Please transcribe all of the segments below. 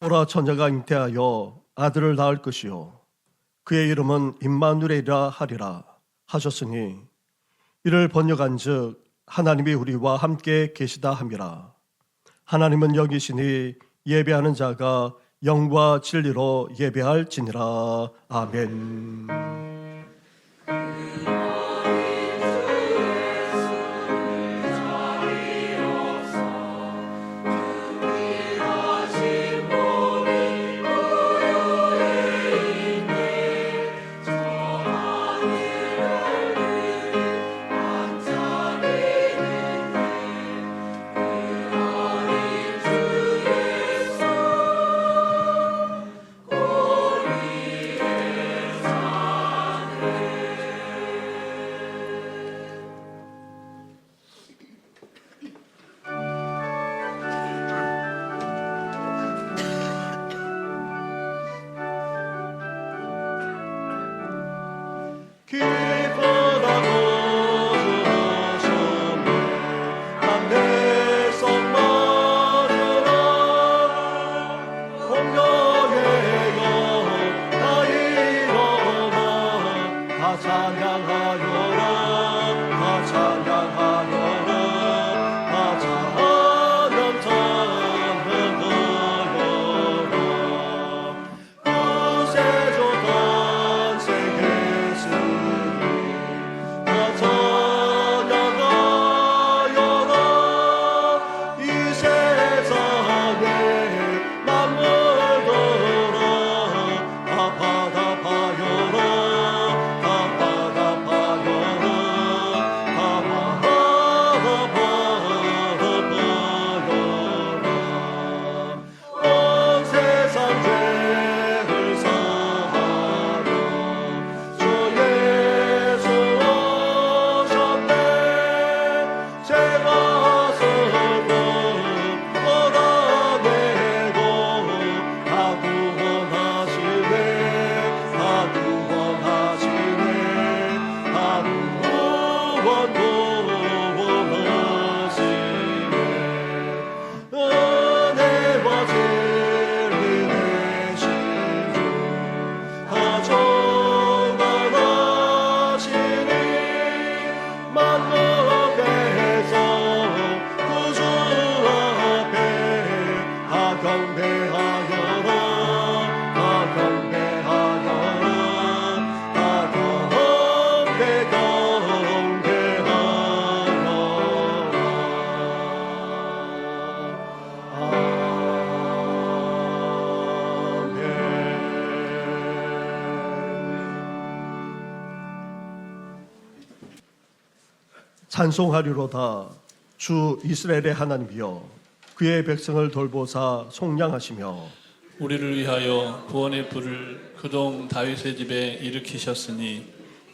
보라 처녀가 잉태하여 아들을 낳을 것이요 그의 이름은 임마누엘이라 하리라 하셨으니 이를 번역한즉 하나님이 우리와 함께 계시다 함이라. 하나님은 여기시니 예배하는 자가 영과 진리로 예배할지니라. 아멘. 찬송하리로다. 주 이스라엘의 하나님이여 그의 백성을 돌보사 속량하시며 우리를 위하여 구원의 불을 그동 다윗의 집에 일으키셨으니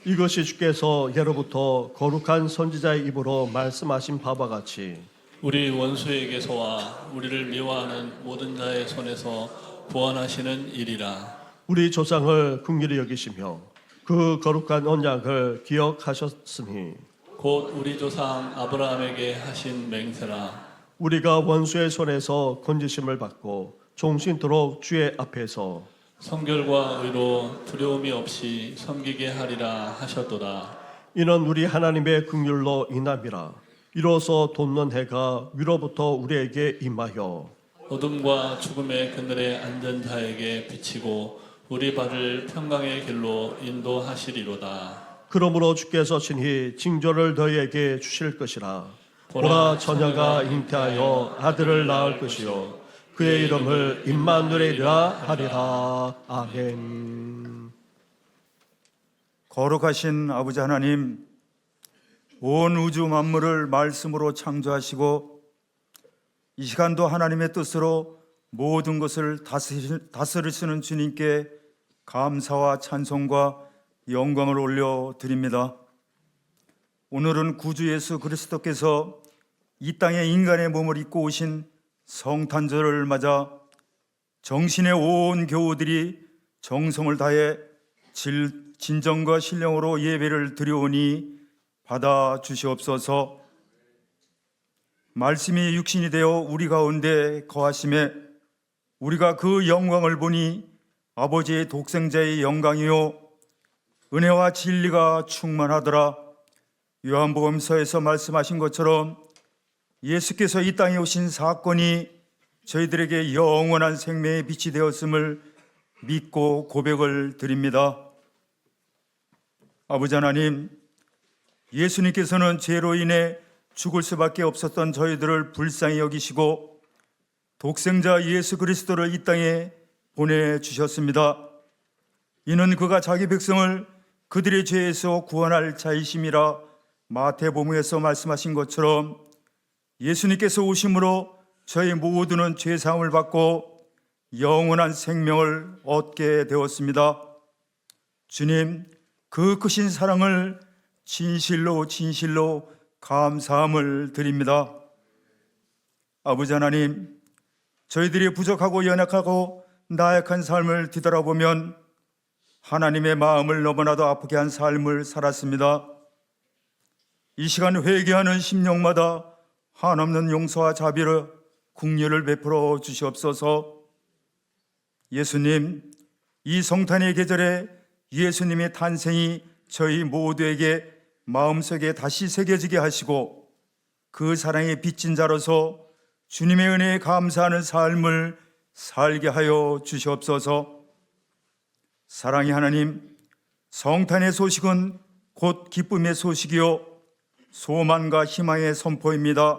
이것이 주께서 예로부터 거룩한 선지자의 입으로 말씀하신 바와 같이 우리 원수에게서와 우리를 미워하는 모든 자의 손에서 구원하시는 일이라. 우리 조상을 긍휼히 여기시며 그 거룩한 언약을 기억하셨으니 곧 우리 조상 아브라함에게 하신 맹세라. 우리가 원수의 손에서 건지심을 받고 종신토록 주의 앞에서 성결과 의로 두려움이 없이 섬기게 하리라 하셨도다. 이는 우리 하나님의 긍휼로 인함이라. 이로써 돋는 해가 위로부터 우리에게 임하여 어둠과 죽음의 그늘에 앉은 자에게 비치고 우리 발을 평강의 길로 인도하시리로다. 그러므로 주께서 친히 징조를 너희에게 주실 것이라. 보라 처녀가 잉태하여 아들을 낳을 것이요 그의 이름을 임마누엘이라 하리라. 아멘. 거룩하신 아버지 하나님, 온 우주 만물을 말씀으로 창조하시고 이 시간도 하나님의 뜻으로 모든 것을 다스리시는 주님께 감사와 찬송과 영광을 올려드립니다. 오늘은 구주 예수 그리스도께서 이 땅에 인간의 몸을 입고 오신 성탄절을 맞아 정신의 온 교우들이 정성을 다해 진정과 신령으로 예배를 드려오니 받아주시옵소서. 말씀이 육신이 되어 우리 가운데 거하심에 우리가 그 영광을 보니 아버지의 독생자의 영광이요 은혜와 진리가 충만하더라. 요한복음서에서 말씀하신 것처럼 예수께서 이 땅에 오신 사건이 저희들에게 영원한 생명의 빛이 되었음을 믿고 고백을 드립니다. 아버지 하나님, 예수님께서는 죄로 인해 죽을 수밖에 없었던 저희들을 불쌍히 여기시고 독생자 예수 그리스도를 이 땅에 보내주셨습니다. 이는 그가 자기 백성을 그들의 죄에서 구원할 자이심이라 마태복음에서 말씀하신 것처럼 예수님께서 오심으로 저희 모두는 죄사함을 받고 영원한 생명을 얻게 되었습니다. 주님, 그 크신 사랑을 진실로 감사함을 드립니다. 아버지 하나님, 저희들이 부족하고 연약하고 나약한 삶을 뒤돌아보면 하나님의 마음을 너무나도 아프게 한 삶을 살았습니다. 이 시간 회개하는 심령마다 한없는 용서와 자비를 긍휼을 베풀어 주시옵소서. 예수님, 이 성탄의 계절에 예수님의 탄생이 저희 모두에게 마음속에 다시 새겨지게 하시고 그 사랑의 빚진 자로서 주님의 은혜에 감사하는 삶을 살게 하여 주시옵소서. 사랑의 하나님, 성탄의 소식은 곧 기쁨의 소식이요 소망과 희망의 선포입니다.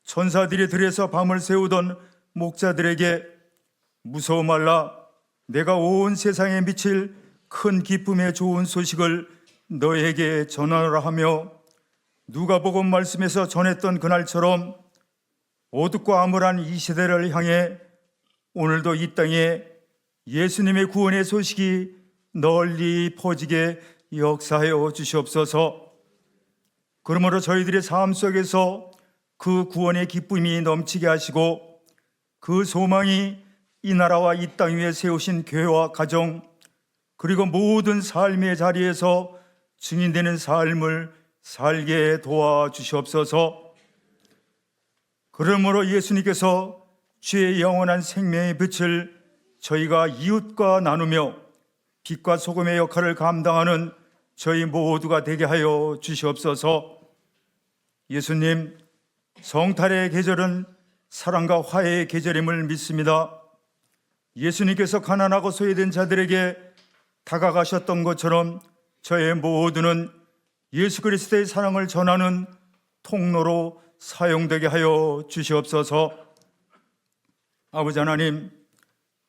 천사들이 들에서 밤을 새우던 목자들에게 무서워 말라, 내가 온 세상에 미칠 큰 기쁨의 좋은 소식을 너에게 전하노라 하며 누가복음 말씀에서 전했던 그날처럼 어둡고 암울한 이 시대를 향해 오늘도 이 땅에 예수님의 구원의 소식이 널리 퍼지게 역사하여 주시옵소서. 그러므로 저희들의 삶 속에서 그 구원의 기쁨이 넘치게 하시고 그 소망이 이 나라와 이 땅 위에 세우신 교회와 가정 그리고 모든 삶의 자리에서 증인되는 삶을 살게 도와주시옵소서. 그러므로 예수님께서 주의 영원한 생명의 빛을 저희가 이웃과 나누며 빛과 소금의 역할을 감당하는 저희 모두가 되게 하여 주시옵소서. 예수님, 성탄의 계절은 사랑과 화해의 계절임을 믿습니다. 예수님께서 가난하고 소외된 자들에게 다가가셨던 것처럼 저희 모두는 예수 그리스도의 사랑을 전하는 통로로 사용되게 하여 주시옵소서. 아버지 하나님,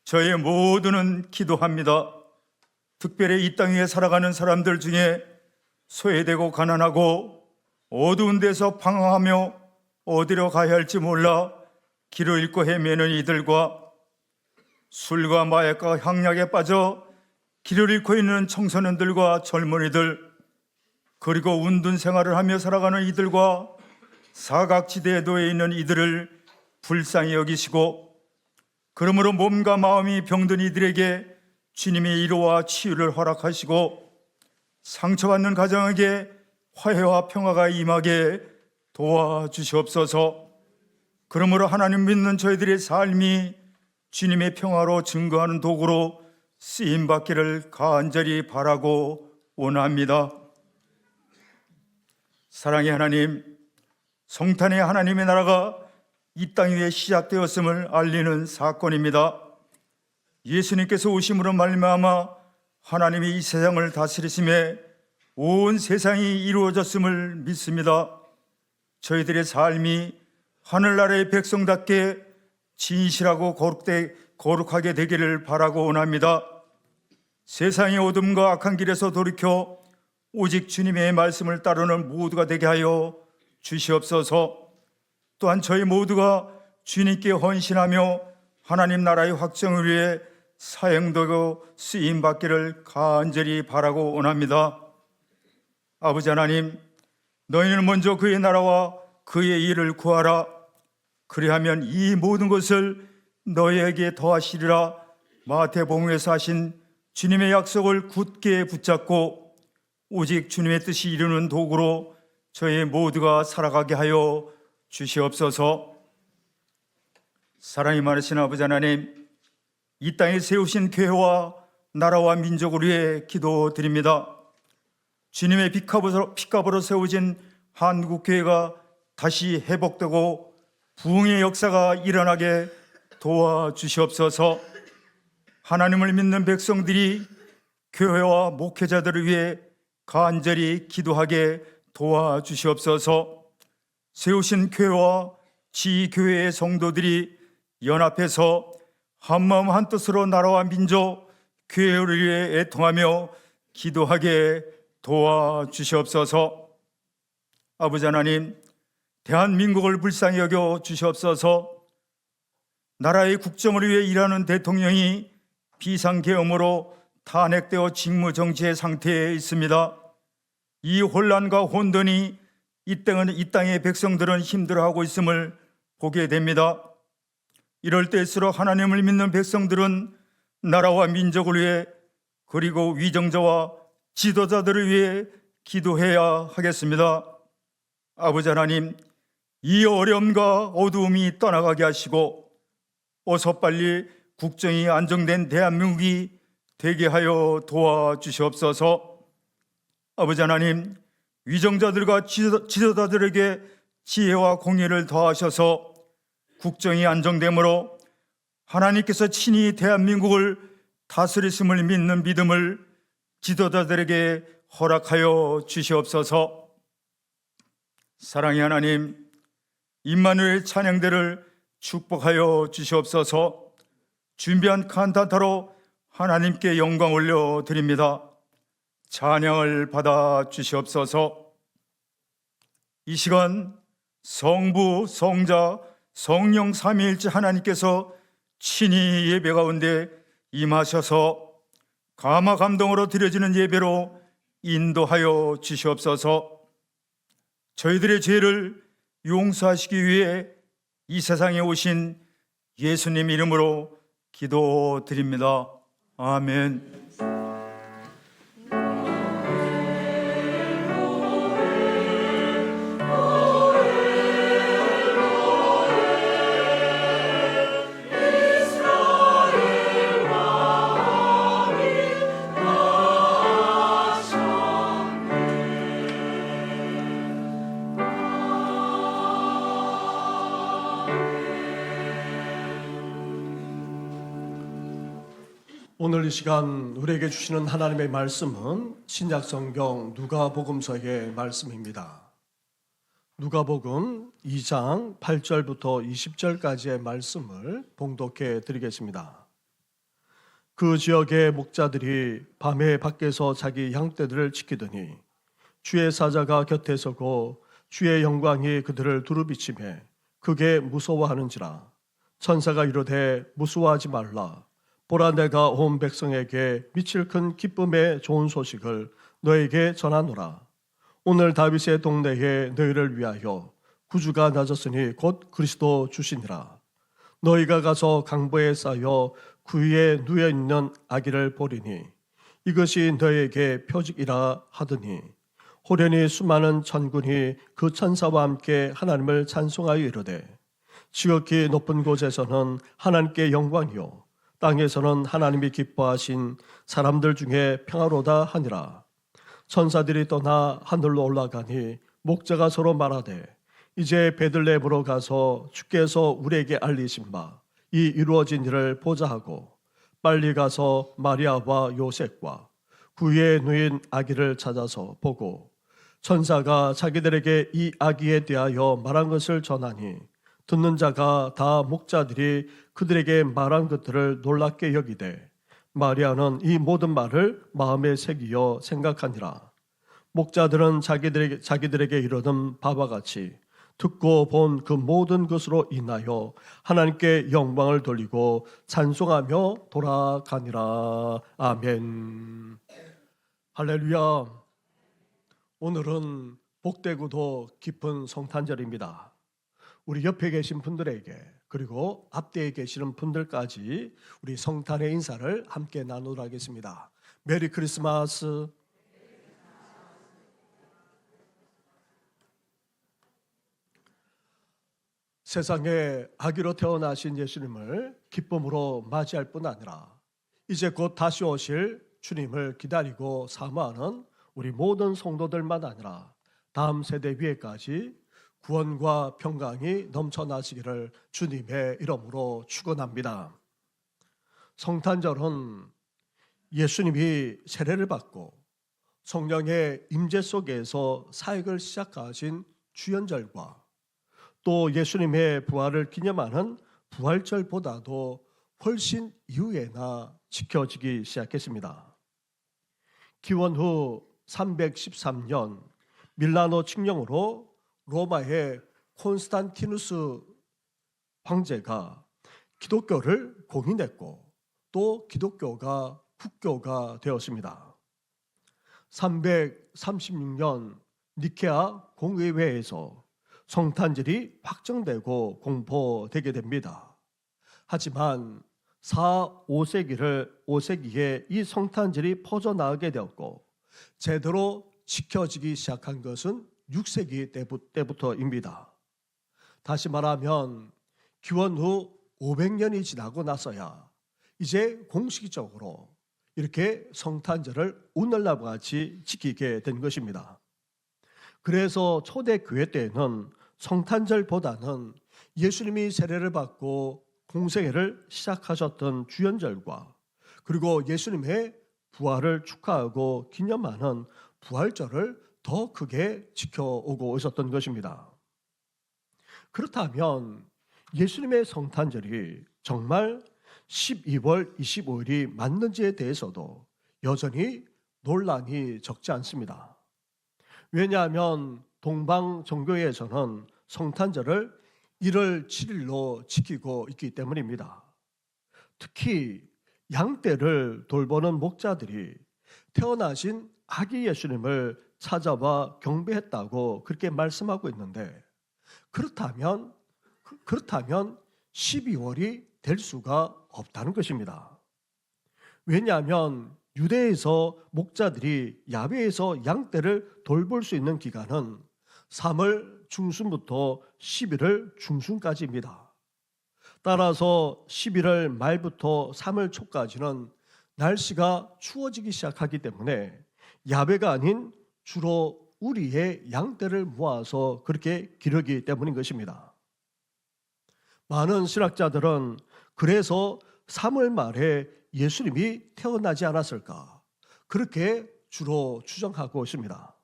저희 모두는 기도합니다. 특별히 이 땅 위에 살아가는 사람들 중에 소외되고 가난하고 어두운 데서 방황하며 어디로 가야 할지 몰라 길을 잃고 헤매는 이들과 술과 마약과 향락에 빠져 길을 잃고 있는 청소년들과 젊은이들, 그리고 운둔 생활을 하며 살아가는 이들과 사각지대에 놓여 있는 이들을 불쌍히 여기시고 그러므로 몸과 마음이 병든 이들에게 주님의 위로와 치유를 허락하시고 상처받는 가정에게 화해와 평화가 임하게 도와주시옵소서. 그러므로 하나님 믿는 저희들의 삶이 주님의 평화로 증거하는 도구로 쓰임받기를 간절히 바라고 원합니다. 사랑의 하나님, 성탄의 하나님의 나라가 이 땅 위에 시작되었음을 알리는 사건입니다. 예수님께서 오심으로 말미암아 하나님이 이 세상을 다스리심에 온 세상이 이루어졌음을 믿습니다. 저희들의 삶이 하늘나라의 백성답게 진실하고 거룩하게 되기를 바라고 원합니다. 세상의 어둠과 악한 길에서 돌이켜 오직 주님의 말씀을 따르는 모두가 되게 하여 주시옵소서. 또한 저희 모두가 주님께 헌신하며 하나님 나라의 확정을 위해 사용되고 쓰임받기를 간절히 바라고 원합니다. 아버지 하나님, 너희는 먼저 그의 나라와 그의 일을 구하라. 그리하면 이 모든 것을 너희에게 더하시리라. 마태복음에서 하신 주님의 약속을 굳게 붙잡고 오직 주님의 뜻이 이루는 도구로 저희 모두가 살아가게 하여 주시옵소서. 사랑이 많으신 아버지 하나님, 이 땅에 세우신 교회와 나라와 민족을 위해 기도드립니다. 주님의 핏값으로 세워진 한국교회가 다시 회복되고 부흥의 역사가 일어나게 도와주시옵소서. 하나님을 믿는 백성들이 교회와 목회자들을 위해 간절히 기도하게 도와주시옵소서. 세우신 교회와 지교회의 성도들이 연합해서 한마음 한뜻으로 나라와 민족, 교회를 위해 애통하며 기도하게 도와주시옵소서. 아버지 하나님, 대한민국을 불쌍히 여겨 주시옵소서. 나라의 국정을 위해 일하는 대통령이 비상계엄으로 탄핵되어 직무정지의 상태에 있습니다. 이 혼란과 혼돈이 이 땅의 백성들은 힘들어하고 있음을 보게 됩니다. 이럴 때일수록 하나님을 믿는 백성들은 나라와 민족을 위해 그리고 위정자와 지도자들을 위해 기도해야 하겠습니다. 아버지 하나님, 이 어려움과 어두움이 떠나가게 하시고 어서 빨리 국정이 안정된 대한민국이 되게 하여 도와주시옵소서. 아버지 하나님, 위정자들과 지도자들에게 지혜와 공의를 더하셔서 국정이 안정되므로 하나님께서 친히 대한민국을 다스리심을 믿는 믿음을 지도자들에게 허락하여 주시옵소서. 사랑의 하나님, 임마누엘 찬양대를 축복하여 주시옵소서. 준비한 칸타타로 하나님께 영광 올려드립니다. 찬양을 받아 주시옵소서. 이 시간 성부, 성자, 성령 삼위일체 하나님께서 친히 예배 가운데 임하셔서 감화 감동으로 드려지는 예배로 인도하여 주시옵소서. 저희들의 죄를 용서하시기 위해 이 세상에 오신 예수님 이름으로 기도드립니다. 아멘. 오늘 이 시간 우리에게 주시는 하나님의 말씀은 신약성경 누가복음서의 말씀입니다. 누가복음 2장 8절부터 20절까지의 말씀을 봉독해 드리겠습니다. 그 지역의 목자들이 밤에 밖에서 자기 양떼들을 지키더니 주의 사자가 곁에 서고 주의 영광이 그들을 두루비치매 크게 무서워하는지라. 천사가 이르되 무서워하지 말라. 보라, 내가 온 백성에게 미칠 큰 기쁨의 좋은 소식을 너에게 전하노라. 오늘 다윗의 동네에 너희를 위하여 구주가 낮았으니 곧 그리스도 주시니라. 너희가 가서 강보에 쌓여 그 위에 누워 있는 아기를 보리니 이것이 너희에게 표적이라 하더니 호련히 수많은 천군이 그 천사와 함께 하나님을 찬송하여 이르되 지극히 높은 곳에서는 하나님께 영광이요 땅에서는 하나님이 기뻐하신 사람들 중에 평화로다 하니라. 천사들이 떠나 하늘로 올라가니 목자가 서로 말하되 이제 베들레헴으로 가서 주께서 우리에게 알리신 바 이 이루어진 일을 보자 하고 빨리 가서 마리아와 요셉과 그 위에 누인 아기를 찾아서 보고 천사가 자기들에게 이 아기에 대하여 말한 것을 전하니 듣는 자가 다 목자들이 그들에게 말한 것들을 놀랍게 여기되 마리아는 이 모든 말을 마음에 새기어 생각하니라. 목자들은 자기들에게 이르던 바와 같이 듣고 본 그 모든 것으로 인하여 하나님께 영광을 돌리고 찬송하며 돌아가니라. 아멘. 할렐루야. 오늘은 복되고도 깊은 성탄절입니다. 우리 옆에 계신 분들에게 그리고 앞뒤에 계시는 분들까지 우리 성탄의 인사를 함께 나누도록 하겠습니다. 메리 크리스마스. 세상에 아기로 태어나신 예수님을 기쁨으로 맞이할 뿐 아니라 이제 곧 다시 오실 주님을 기다리고 사모하는 우리 모든 성도들만 아니라 다음 세대 위에까지 구원과 평강이 넘쳐나시기를 주님의 이름으로 축원합니다. 성탄절은 예수님이 세례를 받고 성령의 임재 속에서 사역을 시작하신 주연절과 또 예수님의 부활을 기념하는 부활절보다도 훨씬 이후에나 지켜지기 시작했습니다. 기원 후 313년 밀라노 칙령으로 로마의 콘스탄티누스 황제가 기독교를 공인했고 또 기독교가 국교가 되었습니다. 336년 니케아 공의회에서 성탄절이 확정되고 공포되게 됩니다. 하지만 4, 5세기에 이 성탄절이 퍼져나가게 되었고 제대로 지켜지기 시작한 것은 6세기 때부터입니다. 다시 말하면 기원 후 500년이 지나고 나서야 이제 공식적으로 이렇게 성탄절을 오늘날과 같이 지키게 된 것입니다. 그래서 초대교회 때에는 성탄절보다는 예수님이 세례를 받고 공생애를 시작하셨던 주연절과 그리고 예수님의 부활을 축하하고 기념하는 부활절을 더 크게 지켜오고 있었던 것입니다. 그렇다면 예수님의 성탄절이 정말 12월 25일이 맞는지에 대해서도 여전히 논란이 적지 않습니다. 왜냐하면 동방 종교에서는 성탄절을 1월 7일로 지키고 있기 때문입니다. 특히 양떼를 돌보는 목자들이 태어나신 아기 예수님을 찾아와 경배했다고 그렇게 말씀하고 있는데 그렇다면 12월이 될 수가 없다는 것입니다. 왜냐하면 유대에서 목자들이 야외에서 양떼를 돌볼 수 있는 기간은 3월 중순부터 11월 중순까지입니다. 따라서 11월 말부터 3월 초까지는 날씨가 추워지기 시작하기 때문에 야외가 아닌 주로 우리의 양떼를 모아서 그렇게 기르기 때문인 것입니다. 많은 신학자들은 그래서 3월 말에 예수님이 태어나지 않았을까 그렇게 주로 추정하고 있습니다.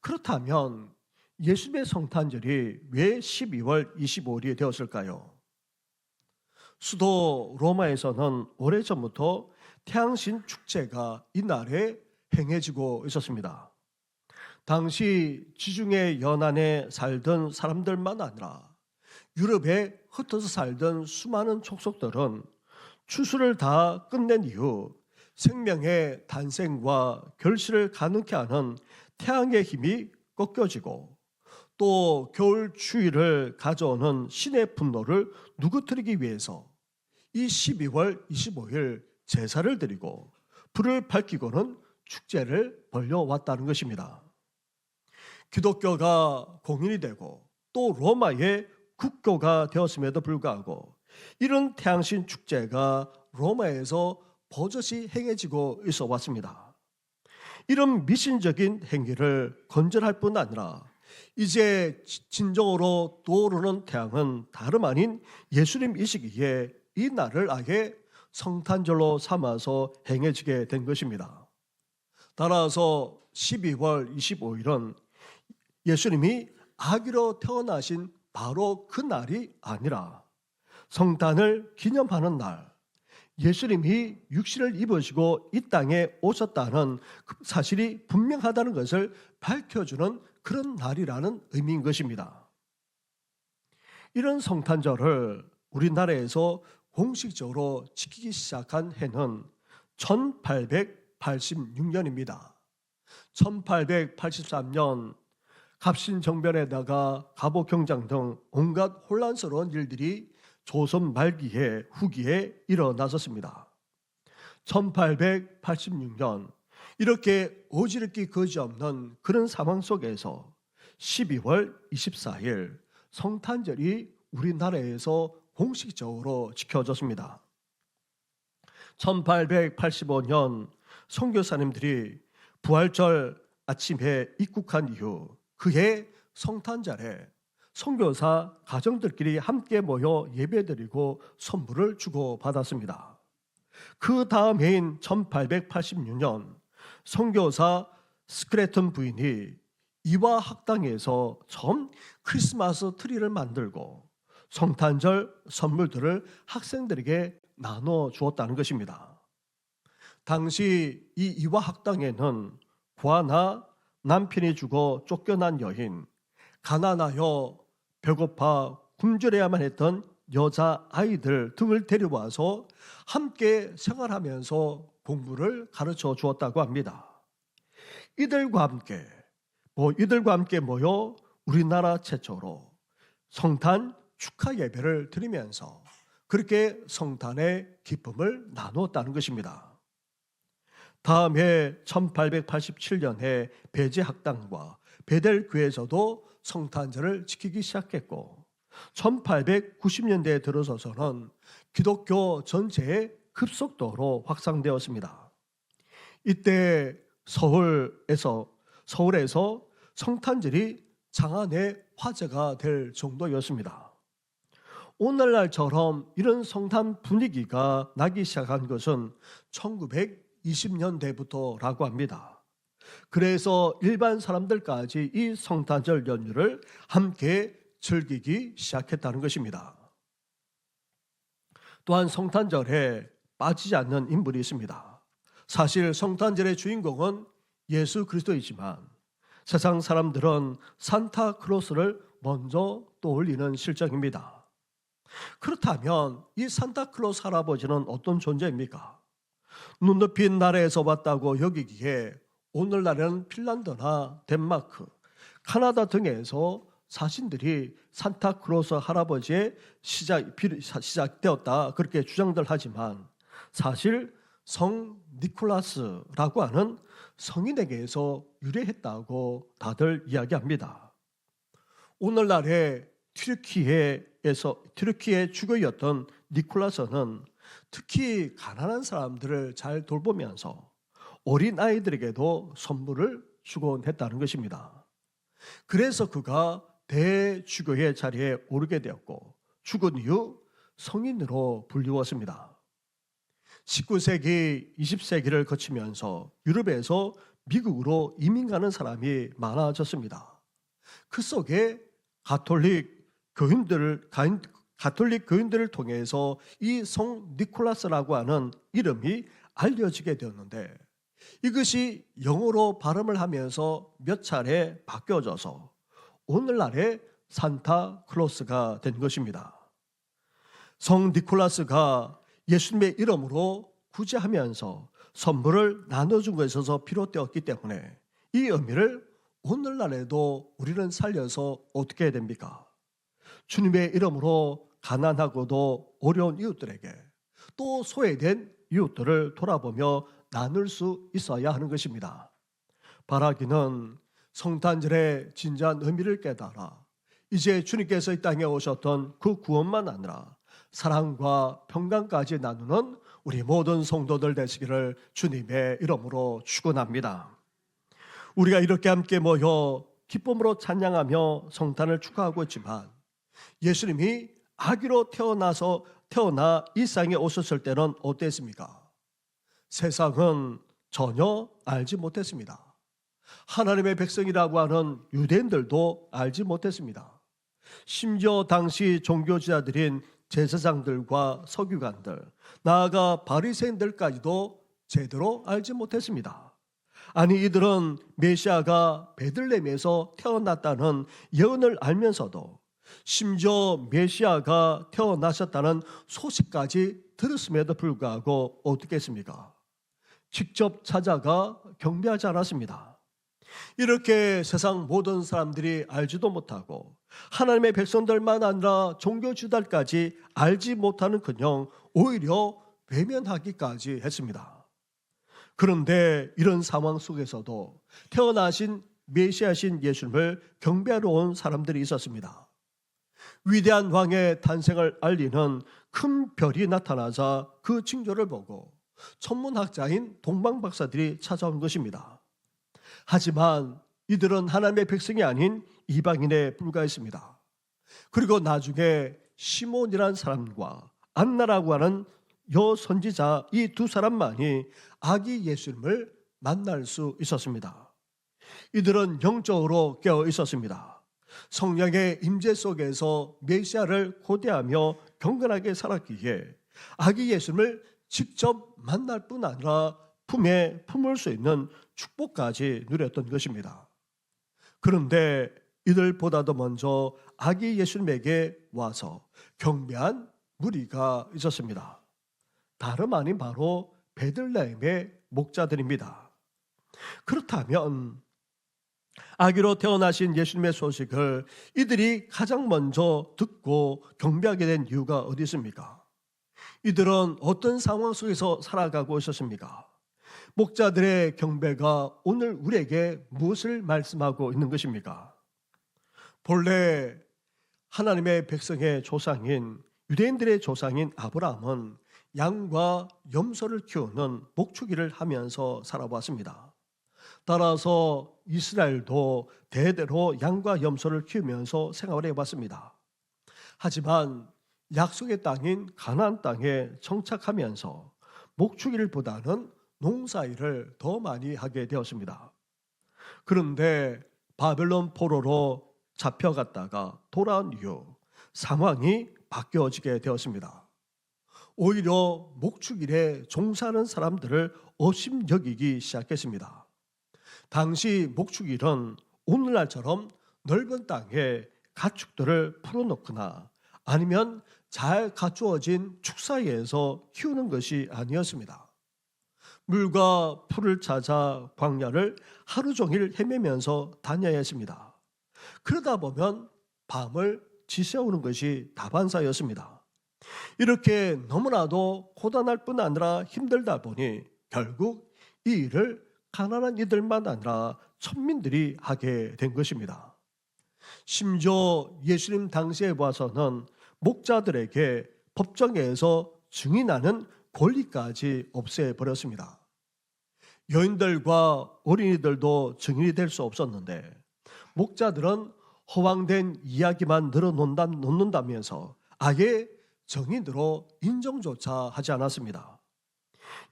그렇다면 예수님의 성탄절이 왜 12월 25일이 되었을까요? 수도 로마에서는 오래전부터 태양신 축제가 이날에 행해지고 있었습니다. 당시 지중해 연안에 살던 사람들만 아니라 유럽에 흩어져 살던 수많은 족속들은 추수를 다 끝낸 이후 생명의 탄생과 결실을 가능케 하는 태양의 힘이 꺾여지고 또 겨울 추위를 가져오는 신의 분노를 누그뜨리기 위해서 이 12월 25일 제사를 드리고 불을 밝히고는 축제를 벌여왔다는 것입니다. 기독교가 공인이 되고 또 로마의 국교가 되었음에도 불구하고 이런 태양신 축제가 로마에서 버젓이 행해지고 있어 왔습니다. 이런 미신적인 행위를 건절할 뿐 아니라 이제 진정으로 떠오르는 태양은 다름 아닌 예수님이시기에 이 날을 아예 성탄절로 삼아서 행해지게 된 것입니다. 따라서 12월 25일은 예수님이 아기로 태어나신 바로 그 날이 아니라 성탄을 기념하는 날, 예수님이 육신을 입으시고 이 땅에 오셨다는 사실이 분명하다는 것을 밝혀주는 그런 날이라는 의미인 것입니다. 이런 성탄절을 우리나라에서 공식적으로 지키기 시작한 해는 1886년입니다. 1883년 갑신정변에다가 갑오경장 등 온갖 혼란스러운 일들이 조선 말기에 후기에 일어났었습니다. 1886년 이렇게 어지럽기 거지없는 그런 상황 속에서 12월 24일 성탄절이 우리나라에서 공식적으로 지켜졌습니다. 1885년 선교사님들이 부활절 아침에 입국한 이후 그해 성탄절에 선교사 가정들끼리 함께 모여 예배드리고 선물을 주고받았습니다. 그 다음 해인 1886년 선교사 스크래턴 부인이 이화 학당에서 처음 크리스마스 트리를 만들고 성탄절 선물들을 학생들에게 나눠 주었다는 것입니다. 당시 이 이화 학당에는 과나 남편이 죽어 쫓겨난 여인, 가난하여 배고파 굶주려야만 했던 여자 아이들 등을 데려와서 함께 생활하면서 공부를 가르쳐 주었다고 합니다. 이들과 함께 모여 우리나라 최초로 성탄 축하 예배를 드리면서 그렇게 성탄의 기쁨을 나누었다는 것입니다. 다음 해 1887년에 배제학당과 베델교에서도 성탄절을 지키기 시작했고 1890년대에 들어서서는 기독교 전체에 급속도로 확산되었습니다. 이때 서울에서 성탄절이 장안의 화제가 될 정도였습니다. 오늘날처럼 이런 성탄 분위기가 나기 시작한 것은 1920년대부터라고 합니다. 그래서 일반 사람들까지 이 성탄절 연휴를 함께 즐기기 시작했다는 것입니다. 또한 성탄절에 빠지지 않는 인물이 있습니다. 사실 성탄절의 주인공은 예수 그리스도이지만 세상 사람들은 산타클로스를 먼저 떠올리는 실정입니다. 그렇다면 이 산타클로스 할아버지는 어떤 존재입니까? 눈 높인 나라에서 왔다고 여기기에 오늘날에는 핀란드나 덴마크, 카나다 등에서 사신들이 산타클로스 할아버지의 시작되었다 그렇게 주장들 하지만 사실 성 니콜라스라고 하는 성인에게서 유래했다고 다들 이야기합니다. 오늘날의 튀르키예 주교였던 니콜라스는 특히 가난한 사람들을 잘 돌보면서 어린 아이들에게도 선물을 주곤 했다는 것입니다. 그래서 그가 대주교의 자리에 오르게 되었고 죽은 이후 성인으로 불리웠습니다. 19세기, 20세기를 거치면서 유럽에서 미국으로 이민 가는 사람이 많아졌습니다. 그 속에 가톨릭 교인들을 통해서 이 성 니콜라스라고 하는 이름이 알려지게 되었는데 이것이 영어로 발음을 하면서 몇 차례 바뀌어져서 오늘날의 산타클로스가 된 것입니다. 성 니콜라스가 예수님의 이름으로 구제하면서 선물을 나눠준 것에서 비롯되었기 때문에 이 의미를 오늘날에도 우리는 살려서 어떻게 해야 됩니까? 주님의 이름으로 가난하고도 어려운 이웃들에게 또 소외된 이웃들을 돌아보며 나눌 수 있어야 하는 것입니다. 바라기는 성탄절의 진지한 의미를 깨달아 이제 주님께서 이 땅에 오셨던 그 구원만 아니라 사랑과 평강까지 나누는 우리 모든 성도들 되시기를 주님의 이름으로 축원합니다. 우리가 이렇게 함께 모여 기쁨으로 찬양하며 성탄을 축하하고 있지만 예수님이 아기로 태어나 이 땅에 오셨을 때는 어땠습니까? 세상은 전혀 알지 못했습니다. 하나님의 백성이라고 하는 유대인들도 알지 못했습니다. 심지어 당시 종교지자들인 제사장들과 서기관들, 나아가 바리새인들까지도 제대로 알지 못했습니다. 아니 이들은 메시아가 베들레헴에서 태어났다는 예언을 알면서도 심지어 메시아가 태어나셨다는 소식까지 들었음에도 불구하고 어떻게 했습니까? 직접 찾아가 경배하지 않았습니다. 이렇게 세상 모든 사람들이 알지도 못하고 하나님의 백성들만 아니라 종교지도자까지 알지 못하는 그냥 오히려 외면하기까지 했습니다. 그런데 이런 상황 속에서도 태어나신 메시아신 예수님을 경배하러 온 사람들이 있었습니다. 위대한 왕의 탄생을 알리는 큰 별이 나타나자 그 징조를 보고 천문학자인 동방 박사들이 찾아온 것입니다. 하지만 이들은 하나님의 백성이 아닌 이방인에 불과했습니다. 그리고 나중에 시몬이라는 사람과 안나라고 하는 여선지자 이 두 사람만이 아기 예수님을 만날 수 있었습니다. 이들은 영적으로 깨어 있었습니다. 성령의 임재 속에서 메시아를 고대하며 경건하게 살았기에 아기 예수님을 직접 만날 뿐 아니라 품에 품을 수 있는 축복까지 누렸던 것입니다. 그런데 이들보다도 먼저 아기 예수님에게 와서 경배한 무리가 있었습니다. 다름 아닌 바로 베들레헴의 목자들입니다. 그렇다면 아기로 태어나신 예수님의 소식을 이들이 가장 먼저 듣고 경배하게 된 이유가 어디 있습니까? 이들은 어떤 상황 속에서 살아가고 있었습니까? 목자들의 경배가 오늘 우리에게 무엇을 말씀하고 있는 것입니까? 본래 하나님의 백성의 조상인 유대인들의 조상인 아브라함은 양과 염소를 키우는 목축일을 하면서 살아왔습니다. 따라서 이스라엘도 대대로 양과 염소를 키우면서 생활해 왔습니다. 하지만 약속의 땅인 가나안 땅에 정착하면서 목축일보다는 농사일을 더 많이 하게 되었습니다. 그런데 바벨론 포로로 잡혀갔다가 돌아온 이후 상황이 바뀌어지게 되었습니다. 오히려 목축일에 종사하는 사람들을 업심여기기 시작했습니다. 당시 목축일은 오늘날처럼 넓은 땅에 가축들을 풀어놓거나 아니면 잘 갖추어진 축사위에서 키우는 것이 아니었습니다. 물과 풀을 찾아 광야를 하루 종일 헤매면서 다녀야 했습니다. 그러다 보면 밤을 지새우는 것이 다반사였습니다. 이렇게 너무나도 고단할 뿐 아니라 힘들다 보니 결국 이 일을 가난한 이들만 아니라 천민들이 하게 된 것입니다. 심지어 예수님 당시에 봐서는 목자들에게 법정에서 증인하는 권리까지 없애버렸습니다. 여인들과 어린이들도 증인이 될 수 없었는데 목자들은 허황된 이야기만 늘어놓는다면서 아예 정인으로 인정조차 하지 않았습니다.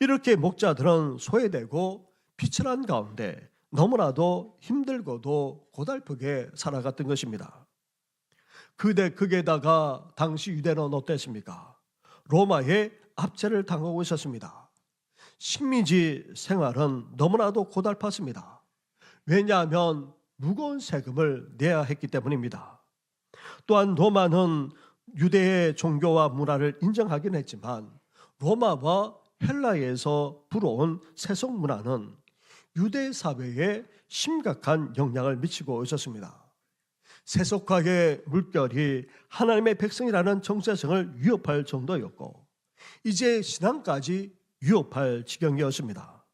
이렇게 목자들은 소외되고 비천한 가운데 너무나도 힘들고도 고달프게 살아갔던 것입니다. 거기에다가 당시 유대는 어땠습니까? 로마의 압제를 당하고 있었습니다. 식민지 생활은 너무나도 고달팠습니다. 왜냐하면 무거운 세금을 내야 했기 때문입니다. 또한 로마는 유대의 종교와 문화를 인정하긴 했지만 로마와 헬라에서 불어온 세속 문화는 유대 사회에 심각한 영향을 미치고 있었습니다. 세속화의 물결이 하나님의 백성이라는 정체성을 위협할 정도였고 이제 신앙까지 위협할 지경이었습니다.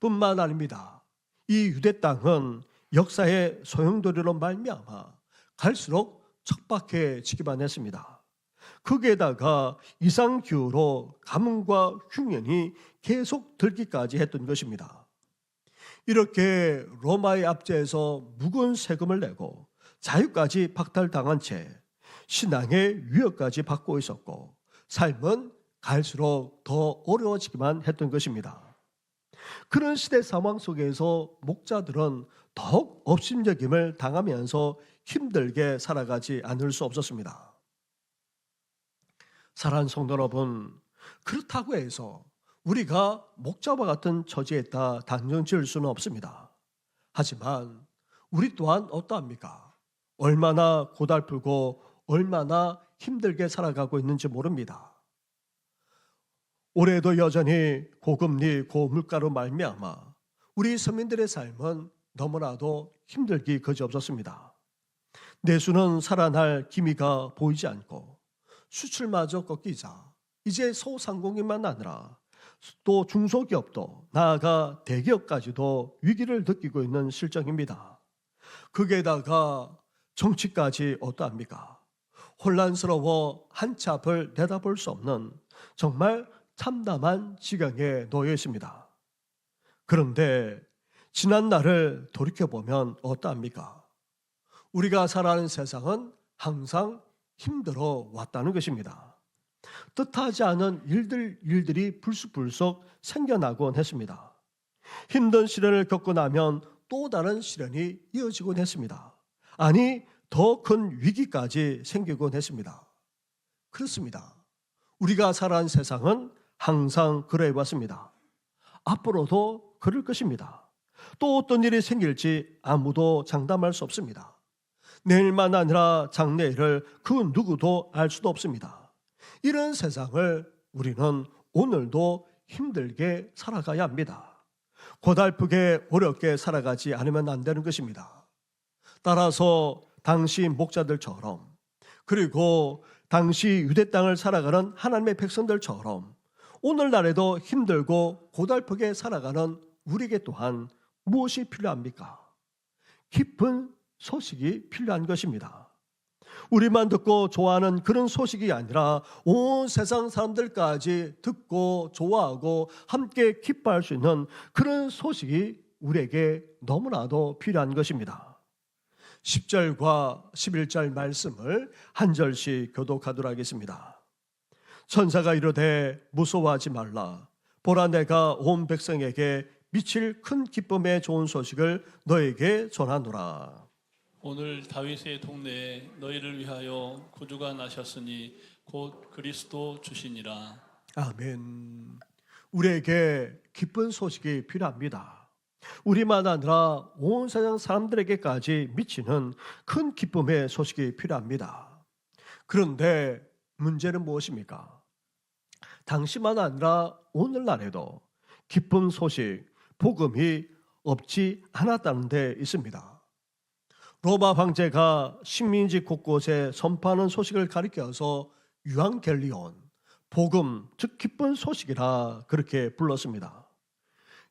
뿐만 아닙니다. 이 유대 땅은 역사의 소용돌이로 말미암아 갈수록 척박해지기만 했습니다. 거기에다가 이상기후로 가뭄과 흉년이 계속 들기까지 했던 것입니다. 이렇게 로마의 압제에서 무거운 세금을 내고 자유까지 박탈당한 채 신앙의 위협까지 받고 있었고 삶은 갈수록 더 어려워지기만 했던 것입니다. 그런 시대 상황 속에서 목자들은 더욱 업심여김을 당하면서 힘들게 살아가지 않을 수 없었습니다. 사랑하는 성도 여러분, 그렇다고 해서 우리가 목자와 같은 처지에 있다 단정 지을 수는 없습니다. 하지만 우리 또한 어떠합니까? 얼마나 고달프고 얼마나 힘들게 살아가고 있는지 모릅니다. 올해도 여전히 고금리, 고물가로 말미암아 우리 서민들의 삶은 너무나도 힘들기 그지없었습니다. 내수는 살아날 기미가 보이지 않고 수출마저 꺾이자 이제 소상공인만 아니라 또 중소기업도 나아가 대기업까지도 위기를 느끼고 있는 실정입니다. 거기에다가 정치까지 어떠합니까? 혼란스러워 한 치 앞을 내다볼 수 없는 정말 참담한 지경에 놓여 있습니다. 그런데 지난 날을 돌이켜보면 어떠합니까? 우리가 살아가는 세상은 항상 힘들어 왔다는 것입니다. 뜻하지 않은 일들이 불쑥불쑥 생겨나곤 했습니다. 힘든 시련을 겪고 나면 또 다른 시련이 이어지곤 했습니다. 아니, 더 큰 위기까지 생기곤 했습니다. 그렇습니다. 우리가 살아온 세상은 항상 그래 왔습니다. 앞으로도 그럴 것입니다. 또 어떤 일이 생길지 아무도 장담할 수 없습니다. 내일만 아니라 장래일을 그 누구도 알 수도 없습니다. 이런 세상을 우리는 오늘도 힘들게 살아가야 합니다. 고달프게 어렵게 살아가지 않으면 안 되는 것입니다. 따라서 당시 목자들처럼, 그리고 당시 유대 땅을 살아가는 하나님의 백성들처럼 오늘날에도 힘들고 고달프게 살아가는 우리에게 또한 무엇이 필요합니까? 기쁜 소식이 필요한 것입니다. 우리만 듣고 좋아하는 그런 소식이 아니라 온 세상 사람들까지 듣고 좋아하고 함께 기뻐할 수 있는 그런 소식이 우리에게 너무나도 필요한 것입니다. 10절과 11절 말씀을 한 절씩 교독하도록 하겠습니다. 천사가 이르되 무서워하지 말라. 보라, 내가 온 백성에게 미칠 큰 기쁨의 좋은 소식을 너에게 전하노라. 오늘 다윗의 동네에 너희를 위하여 구주가 나셨으니 곧 그리스도 주시니라. 아멘. 우리에게 기쁜 소식이 필요합니다. 우리만 아니라 온 세상 사람들에게까지 미치는 큰 기쁨의 소식이 필요합니다. 그런데 문제는 무엇입니까? 당시만 아니라 오늘날에도 기쁜 소식, 복음이 없지 않았다는 데 있습니다. 로마 황제가 식민지 곳곳에 선포하는 소식을 가리켜서 유앙겔리온, 복음, 즉 기쁜 소식이라 그렇게 불렀습니다.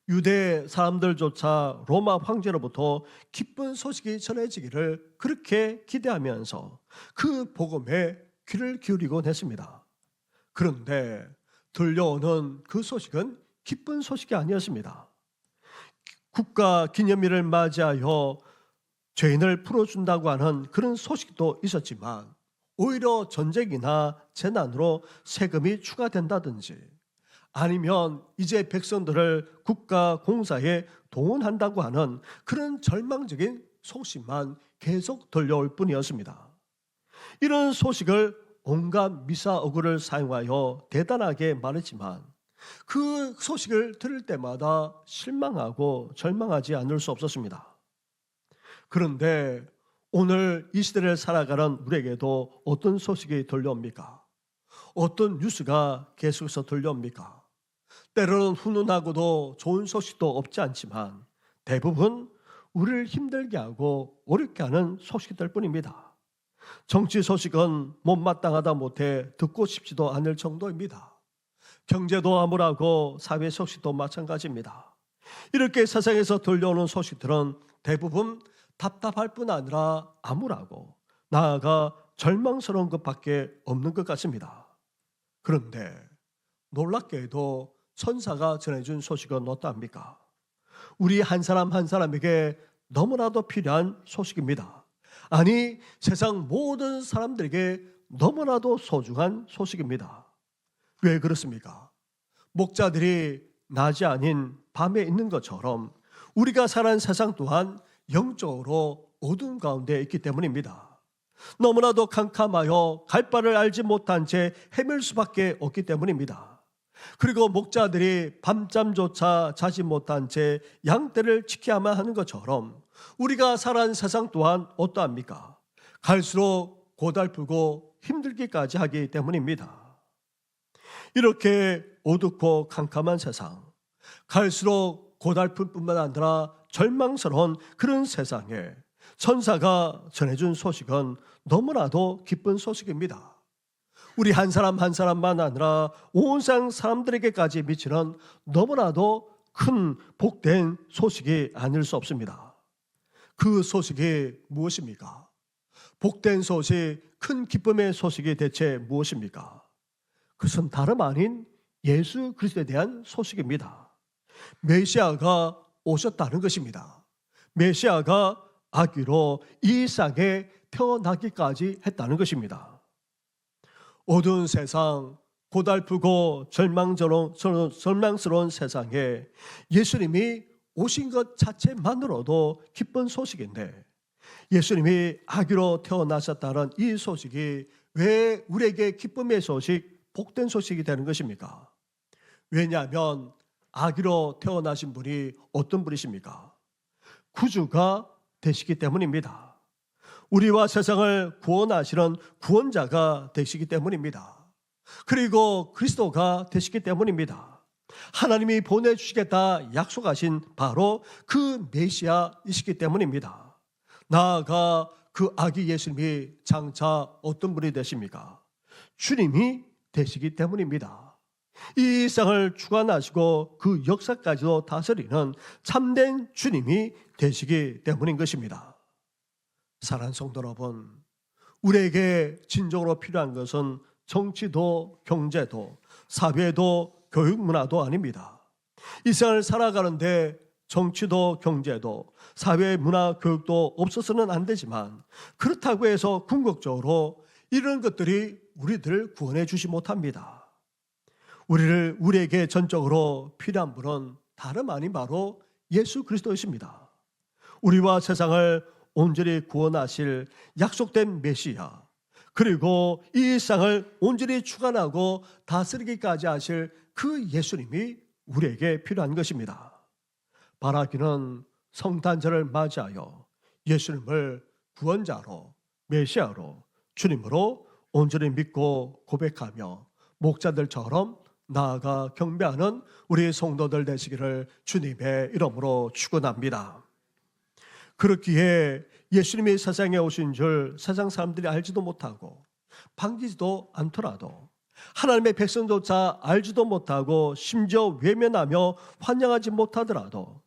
유대 사람들조차 로마 황제로부터 기쁜 소식이 전해지기를 그렇게 기대하면서 그 복음에 귀를 기울이곤 했습니다. 그런데 들려오는 그 소식은 기쁜 소식이 아니었습니다. 국가 기념일을 맞이하여 죄인을 풀어준다고 하는 그런 소식도 있었지만 오히려 전쟁이나 재난으로 세금이 추가된다든지 아니면 이제 백성들을 국가 공사에 동원한다고 하는 그런 절망적인 소식만 계속 들려올 뿐이었습니다. 이런 소식을 온갖 미사어구를 사용하여 대단하게 말했지만 그 소식을 들을 때마다 실망하고 절망하지 않을 수 없었습니다. 그런데 오늘 이 시대를 살아가는 우리에게도 어떤 소식이 들려옵니까? 어떤 뉴스가 계속해서 들려옵니까? 때로는 훈훈하고도 좋은 소식도 없지 않지만 대부분 우리를 힘들게 하고 어렵게 하는 소식들 뿐입니다. 정치 소식은 못마땅하다 못해 듣고 싶지도 않을 정도입니다. 경제도 암울하고 사회 소식도 마찬가지입니다. 이렇게 세상에서 들려오는 소식들은 대부분 답답할 뿐 아니라 암울하고 나아가 절망스러운 것밖에 없는 것 같습니다. 그런데 놀랍게도 천사가 전해준 소식은 어떠합니까? 우리 한 사람 한 사람에게 너무나도 필요한 소식입니다. 아니, 세상 모든 사람들에게 너무나도 소중한 소식입니다. 왜 그렇습니까? 목자들이 낮이 아닌 밤에 있는 것처럼 우리가 살아가는 세상 또한 영적으로 어두운 가운데 있기 때문입니다. 너무나도 캄캄하여 갈 바를 알지 못한 채 헤맬 수밖에 없기 때문입니다. 그리고 목자들이 밤잠조차 자지 못한 채 양떼를 지켜야만 하는 것처럼 우리가 살아가는 세상 또한 어떠합니까? 갈수록 고달프고 힘들기까지 하기 때문입니다. 이렇게 어둡고 캄캄한 세상, 갈수록 고달플 뿐만 아니라 절망스러운 그런 세상에 천사가 전해준 소식은 너무나도 기쁜 소식입니다. 우리 한 사람 한 사람만 아니라 온 세상 사람들에게까지 미치는 너무나도 큰 복된 소식이 아닐 수 없습니다. 그 소식이 무엇입니까? 복된 소식, 큰 기쁨의 소식이 대체 무엇입니까? 그것은 다름 아닌 예수 그리스도에 대한 소식입니다. 메시아가 오셨다는 것입니다. 메시아가 아기로 이 땅에 태어나기까지 했다는 것입니다. 어두운 세상, 고달프고 절망스러운 세상에 예수님이 오신 것 자체만으로도 기쁜 소식인데, 예수님이 아기로 태어나셨다는 이 소식이 왜 우리에게 기쁨의 소식, 복된 소식이 되는 것입니까? 왜냐하면 아기로 태어나신 분이 어떤 분이십니까? 구주가 되시기 때문입니다. 우리와 세상을 구원하시는 구원자가 되시기 때문입니다. 그리고 그리스도가 되시기 때문입니다. 하나님이 보내주시겠다 약속하신 바로 그 메시아이시기 때문입니다. 나아가 그 아기 예수님이 장차 어떤 분이 되십니까? 주님이 되시기 때문입니다. 이 세상을 주관하시고 그 역사까지도 다스리는 참된 주님이 되시기 때문인 것입니다. 사랑하는 성도 여러분, 우리에게 진정으로 필요한 것은 정치도 경제도 사회도 교육 문화도 아닙니다. 이 세상을 살아가는데 정치도 경제도 사회 문화 교육도 없어서는 안 되지만, 그렇다고 해서 궁극적으로 이런 것들이 우리들을 구원해 주지 못합니다. 우리에게 전적으로 필요한 분은 다름 아닌 바로 예수 그리스도이십니다. 우리와 세상을 온전히 구원하실 약속된 메시아, 그리고 이 세상을 온전히 주관하고 다스리기까지 하실 그 예수님이 우리에게 필요한 것입니다. 바라기는 성탄절을 맞이하여 예수님을 구원자로, 메시아로, 주님으로 온전히 믿고 고백하며 목자들처럼 나아가 경배하는 우리 성도들 되시기를 주님의 이름으로 축원합니다. 그렇기에 예수님이 세상에 오신 줄 세상 사람들이 알지도 못하고 반기지도 않더라도, 하나님의 백성조차 알지도 못하고 심지어 외면하며 환영하지 못하더라도,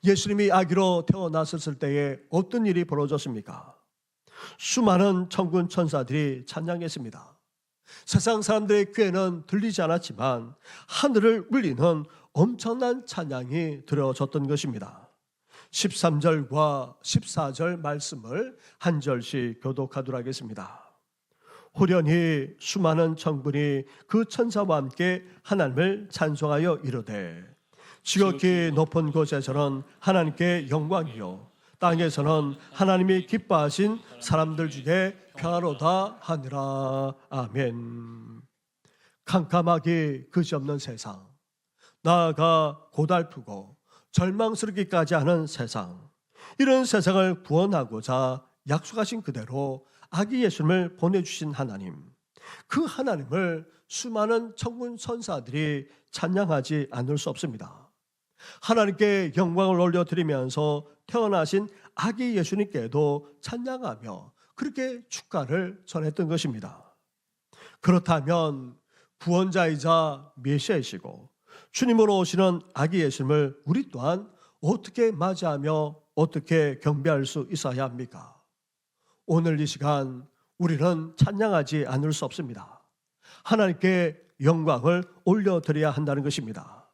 예수님이 아기로 태어났을 때에 어떤 일이 벌어졌습니까? 수많은 천군 천사들이 찬양했습니다. 세상 사람들의 귀에는 들리지 않았지만 하늘을 울리는 엄청난 찬양이 들어졌던 것입니다. 13절과 14절 말씀을 한 절씩 교독하도록 하겠습니다. 호련히 수많은 천군이 그 천사와 함께 하나님을 찬송하여 이르되, 지극히 높은 곳에서는 하나님께 영광이요 땅에서는 하나님이 기뻐하신 사람들 중에 평화로다 하니라. 아멘. 캄캄하기 그지없는 세상, 나아가 고달프고 절망스럽기까지 하는 세상, 이런 세상을 구원하고자 약속하신 그대로 아기 예수님을 보내주신 하나님, 그 하나님을 수많은 천군 천사들이 찬양하지 않을 수 없습니다. 하나님께 영광을 올려드리면서 태어나신 아기 예수님께도 찬양하며 그렇게 축가를 전했던 것입니다. 그렇다면 구원자이자 메시아이시고 주님으로 오시는 아기 예수님을 우리 또한 어떻게 맞이하며 어떻게 경배할 수 있어야 합니까? 오늘 이 시간 우리는 찬양하지 않을 수 없습니다. 하나님께 영광을 올려드려야 한다는 것입니다.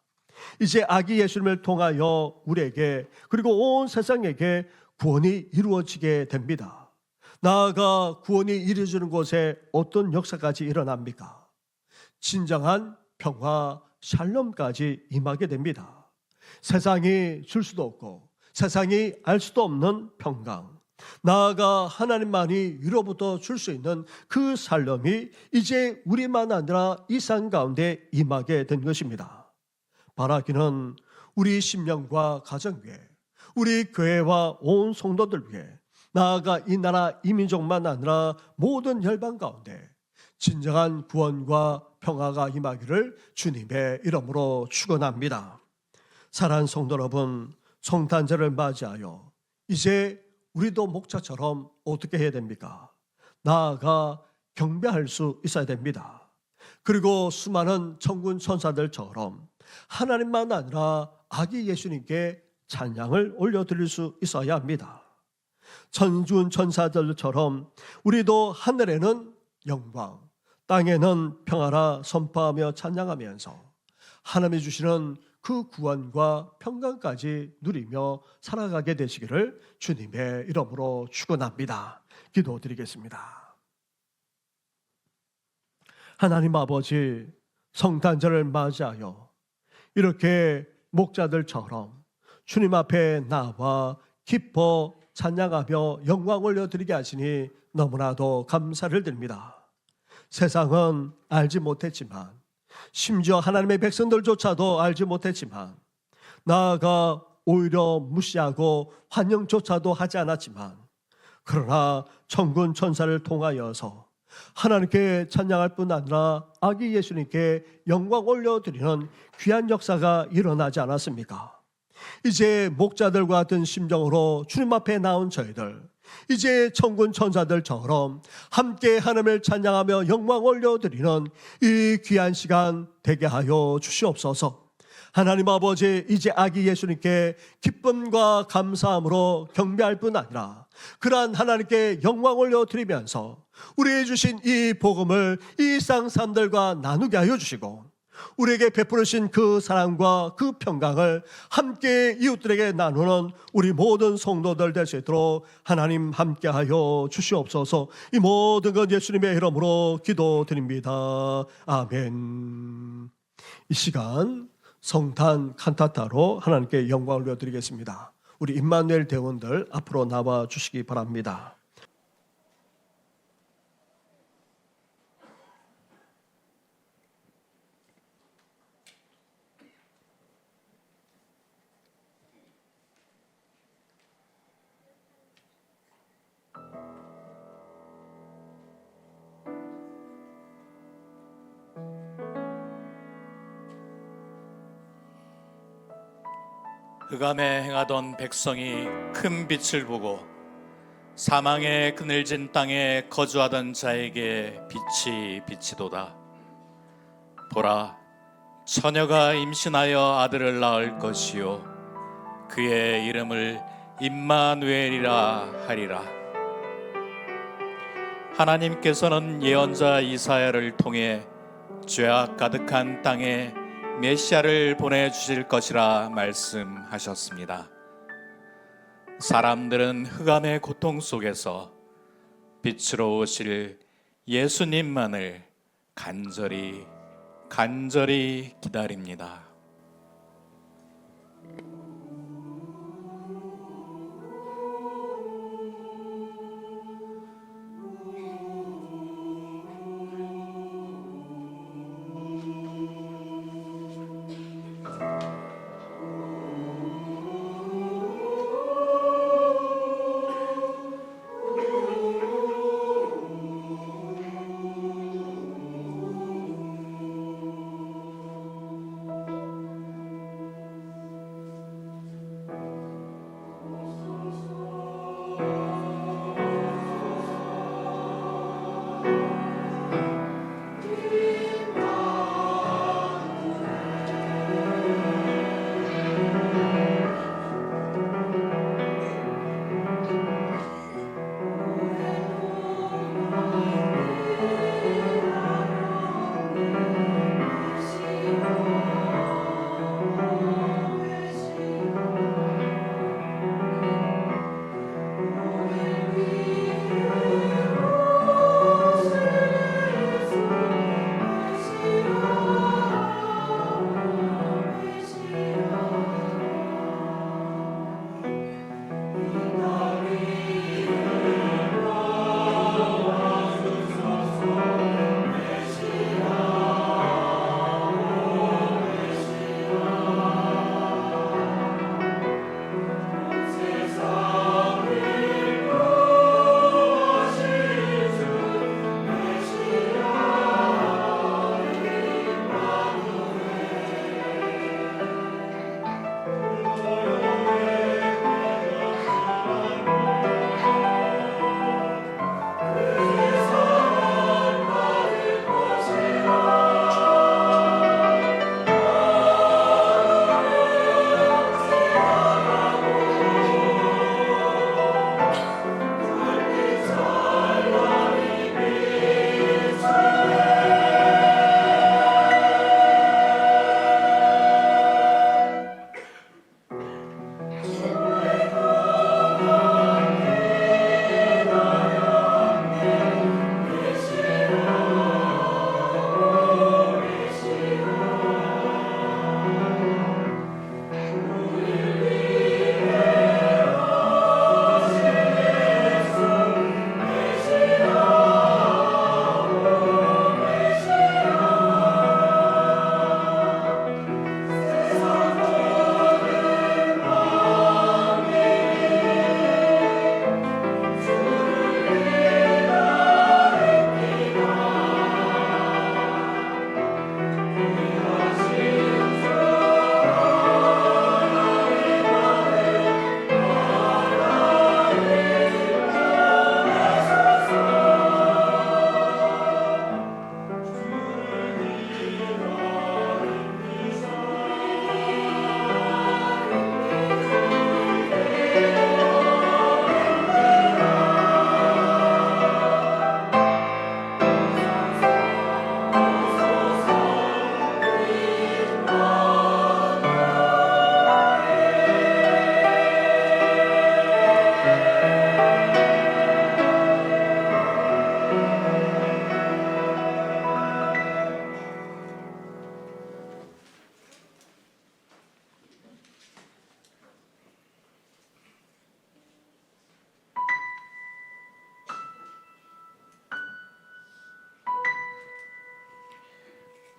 이제 아기 예수님을 통하여 우리에게, 그리고 온 세상에게 구원이 이루어지게 됩니다. 나아가 구원이 이루어지는 곳에 어떤 역사까지 일어납니까? 진정한 평화, 샬롬까지 임하게 됩니다. 세상이 줄 수도 없고 세상이 알 수도 없는 평강, 나아가 하나님만이 위로부터 줄 수 있는 그 샬롬이 이제 우리만 아니라 이 산 가운데 임하게 된 것입니다. 바라기는 우리 심령과 가정 위에, 우리 교회와 온 성도들 위해, 나아가 이 나라 이 민족만 아니라 모든 열방 가운데 진정한 구원과 평화가 임하기를 주님의 이름으로 축원합니다. 사랑하는 성도 여러분, 성탄절을 맞이하여 이제 우리도 목자처럼 어떻게 해야 됩니까? 나아가 경배할 수 있어야 됩니다. 그리고 수많은 천군 천사들처럼 하나님만 아니라 아기 예수님께 찬양을 올려드릴 수 있어야 합니다. 천군 천사들처럼 우리도 하늘에는 영광, 땅에는 평화라 선포하며 찬양하면서 하나님이 주시는 그 구원과 평강까지 누리며 살아가게 되시기를 주님의 이름으로 축원합니다. 기도드리겠습니다. 하나님 아버지, 성탄절을 맞이하여 이렇게 목자들처럼 주님 앞에 나와 기뻐 찬양하며 영광 올려드리게 하시니 너무나도 감사를 드립니다. 세상은 알지 못했지만, 심지어 하나님의 백성들조차도 알지 못했지만, 나아가 오히려 무시하고 환영조차도 하지 않았지만, 그러나 천군 천사를 통하여서 하나님께 찬양할 뿐 아니라 아기 예수님께 영광 올려드리는 귀한 역사가 일어나지 않았습니까? 이제 목자들과 같은 심정으로 주님 앞에 나온 저희들, 이제 천군 천사들처럼 함께 하나님을 찬양하며 영광 올려드리는 이 귀한 시간 되게 하여 주시옵소서. 하나님 아버지, 이제 아기 예수님께 기쁨과 감사함으로 경배할 뿐 아니라 그러한 하나님께 영광 올려드리면서 우리에게 주신 이 복음을 이 세상 사람들과 나누게 하여 주시고, 우리에게 베푸르신 그 사랑과 그 평강을 함께 이웃들에게 나누는 우리 모든 성도들 될 수 있도록 하나님 함께하여 주시옵소서. 이 모든 것 예수님의 이름으로 기도드립니다. 아멘. 이 시간 성탄 칸타타로 하나님께 영광을 올려드리겠습니다. 우리 임마누엘 대원들 앞으로 나와 주시기 바랍니다. 흑암에 행하던 백성이 큰 빛을 보고 사망의 그늘진 땅에 거주하던 자에게 빛이 비치도다. 보라, 처녀가 임신하여 아들을 낳을 것이요 그의 이름을 임마누엘이라 하리라. 하나님께서는 예언자 이사야를 통해 죄악 가득한 땅에 메시아를 보내주실 것이라 말씀하셨습니다. 사람들은 흑암의 고통 속에서 빛으로 오실 예수님만을 간절히 기다립니다.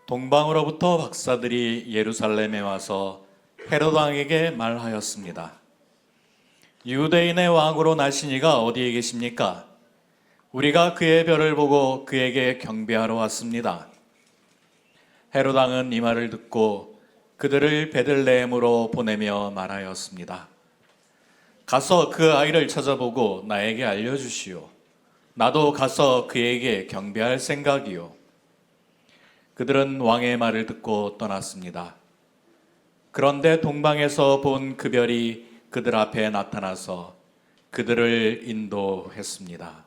동방으로부터 박사들이 예루살렘에 와서 헤롯 왕에게 말하였습니다. 유대인의 왕으로 나신 이가 어디에 계십니까? 우리가 그의 별을 보고 그에게 경배하러 왔습니다. 헤롯 왕은 이 말을 듣고 그들을 베들레헴으로 보내며 말하였습니다. 가서 그 아이를 찾아보고 나에게 알려주시오. 나도 가서 그에게 경배할 생각이요. 그들은 왕의 말을 듣고 떠났습니다. 그런데 동방에서 본 그 별이 그들 앞에 나타나서 그들을 인도했습니다.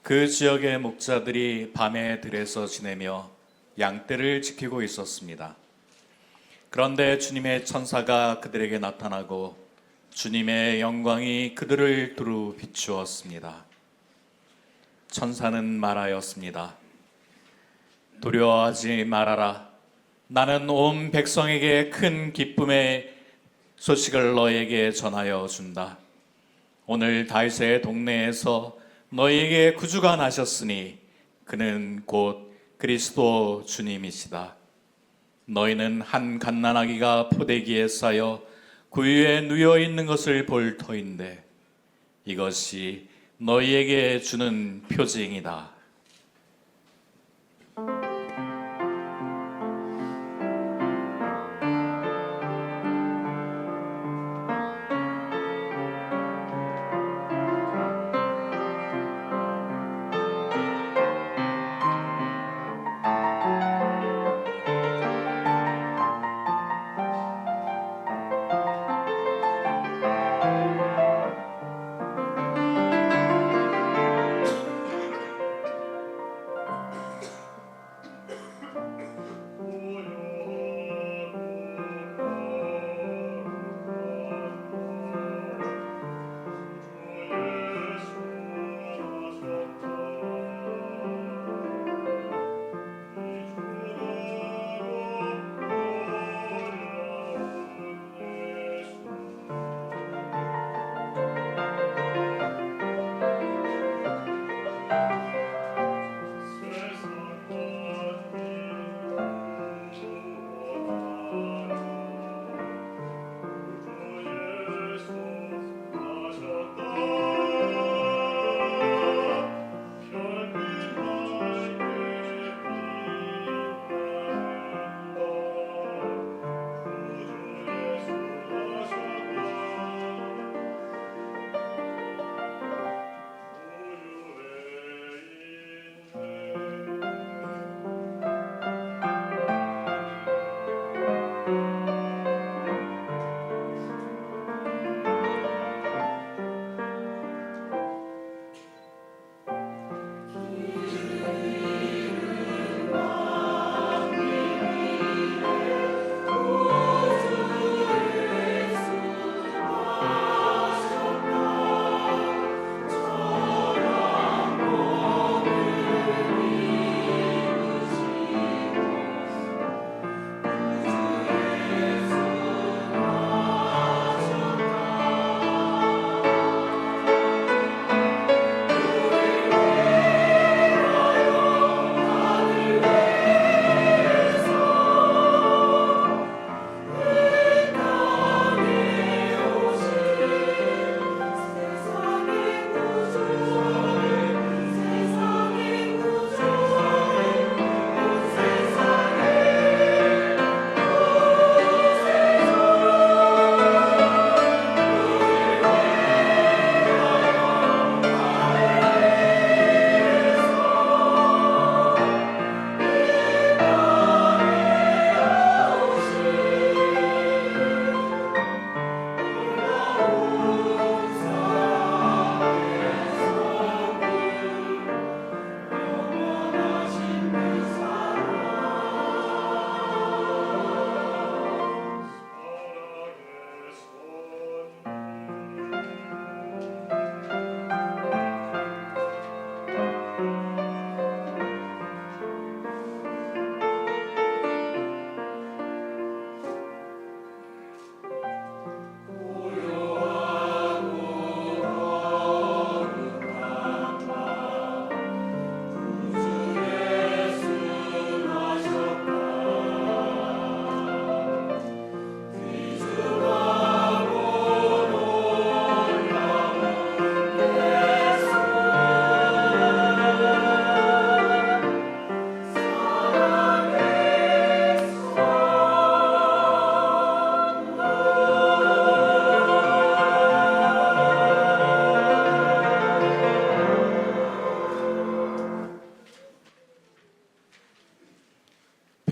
그 지역의 목자들이 밤에 들에서 지내며 양떼를 지키고 있었습니다. 그런데 주님의 천사가 그들에게 나타나고 주님의 영광이 그들을 두루 비추었습니다. 천사는 말하였습니다. 두려워하지 말아라. 나는 온 백성에게 큰 기쁨의 소식을 너에게 전하여 준다. 오늘 다윗의 동네에서 너희에게 구주가 나셨으니 그는 곧 그리스도 주님이시다. 너희는 한 갓난아기가 포대기에 쌓여 구유에 누워 있는 것을 볼 터인데 이것이 너희에게 주는 표징이다.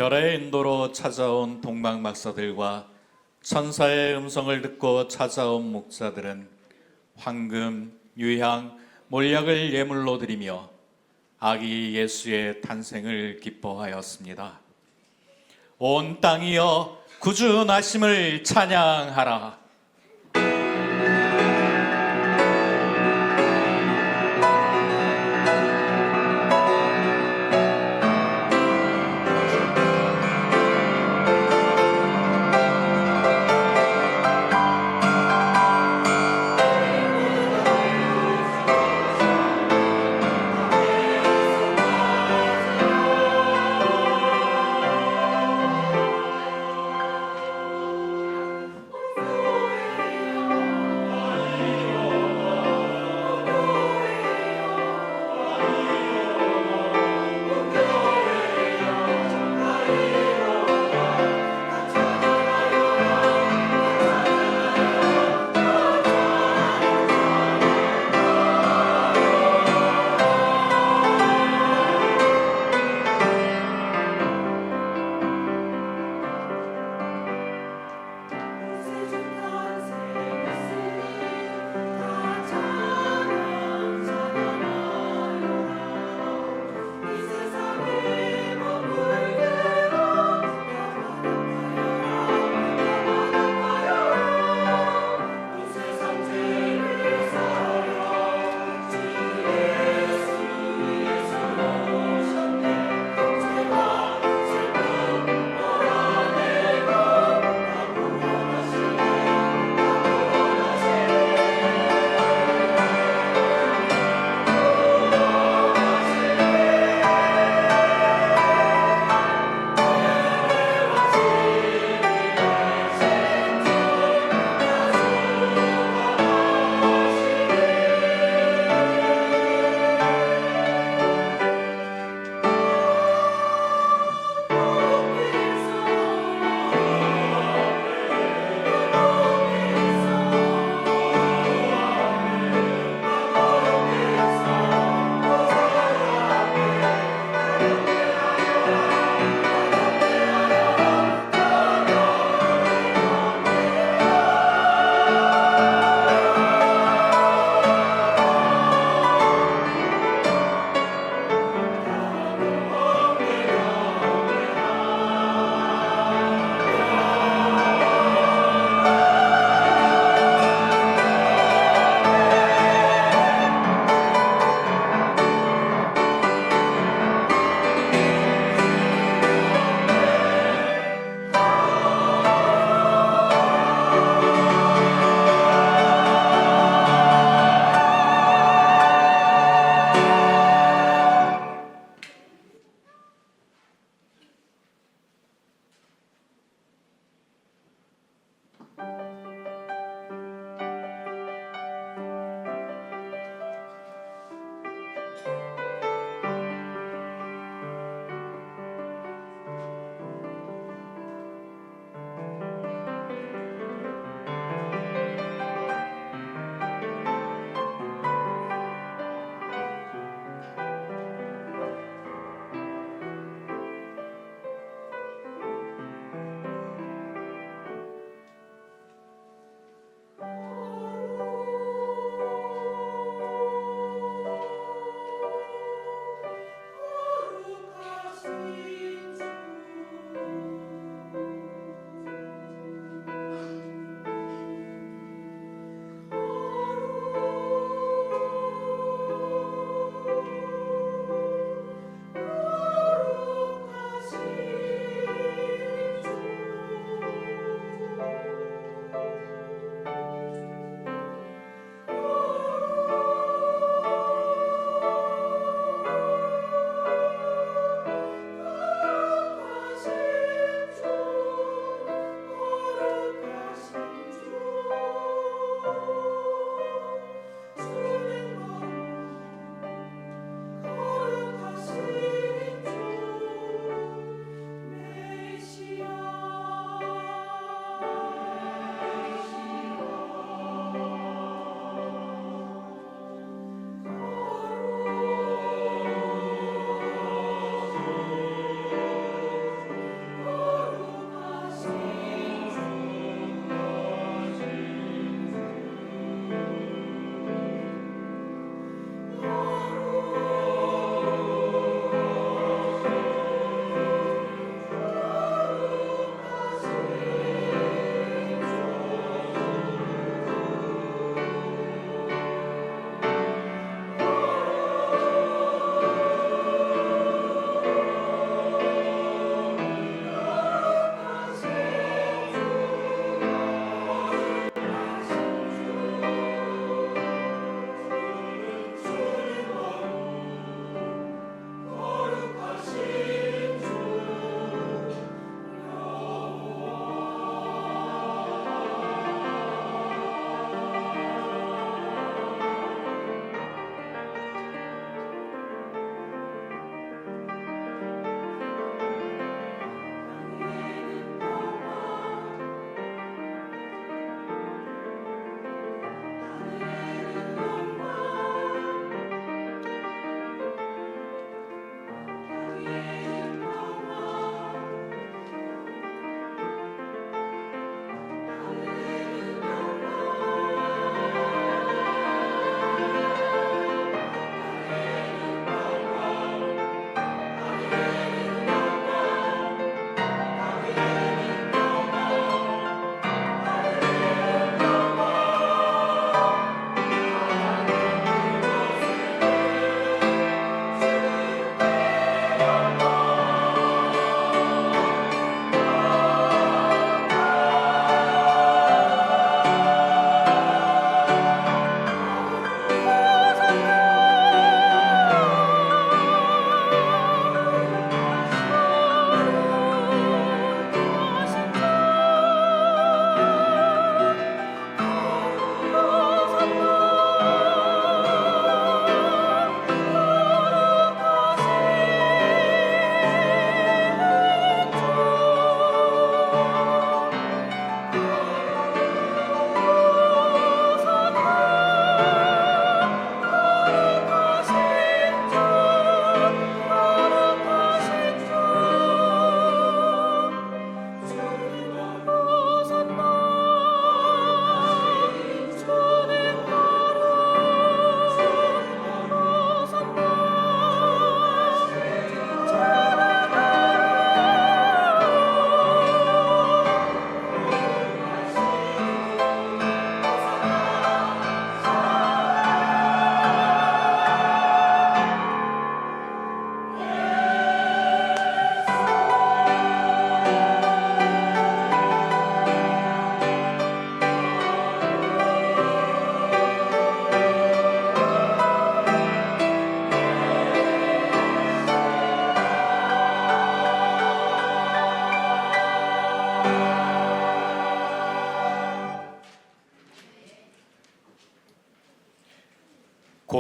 별의 인도로 찾아온 동방 박사들과 천사의 음성을 듣고 찾아온 목자들은 황금, 유향, 몰약을 예물로 드리며 아기 예수의 탄생을 기뻐하였습니다. 온 땅이여 구주 나심을 찬양하라.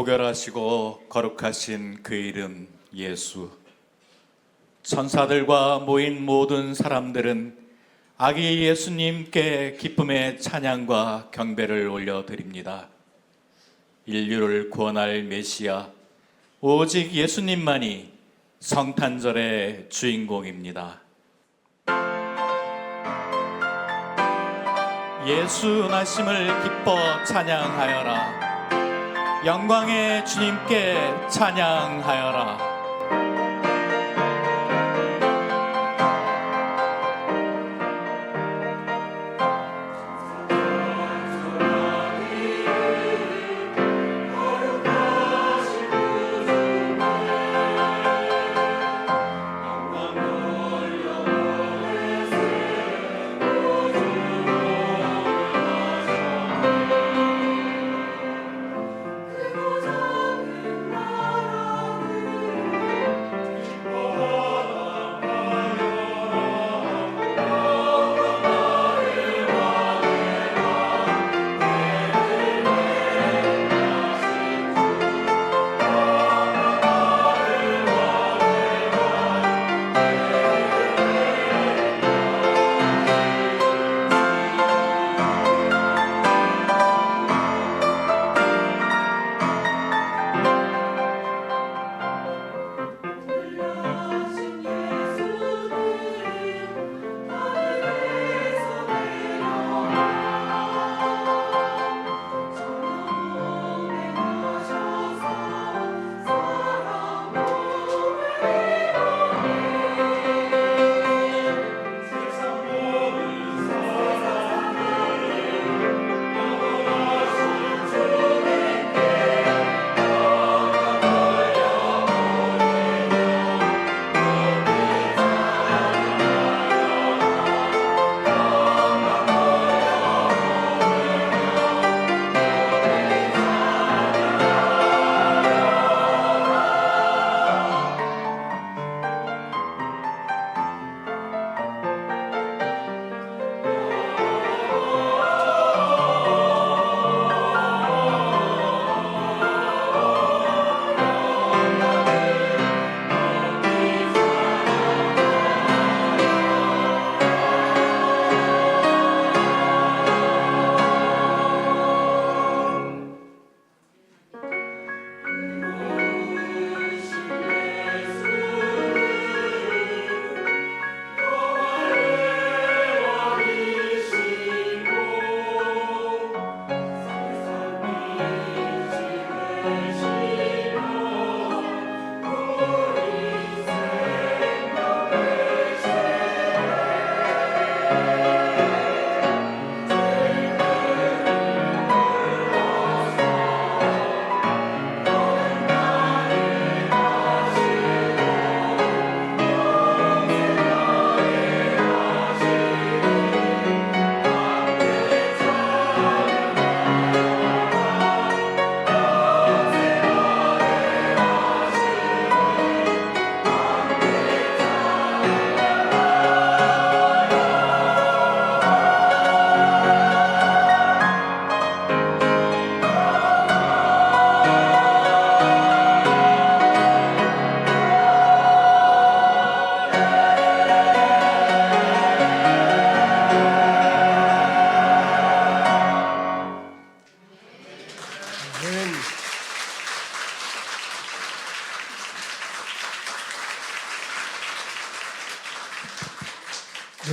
보결하시고 거룩하신 그 이름 예수. 천사들과 모인 모든 사람들은 아기 예수님께 기쁨의 찬양과 경배를 올려드립니다. 인류를 구원할 메시아, 오직 예수님만이 성탄절의 주인공입니다. 예수 나심을 기뻐 찬양하여라. 영광의 주님께 찬양하여라.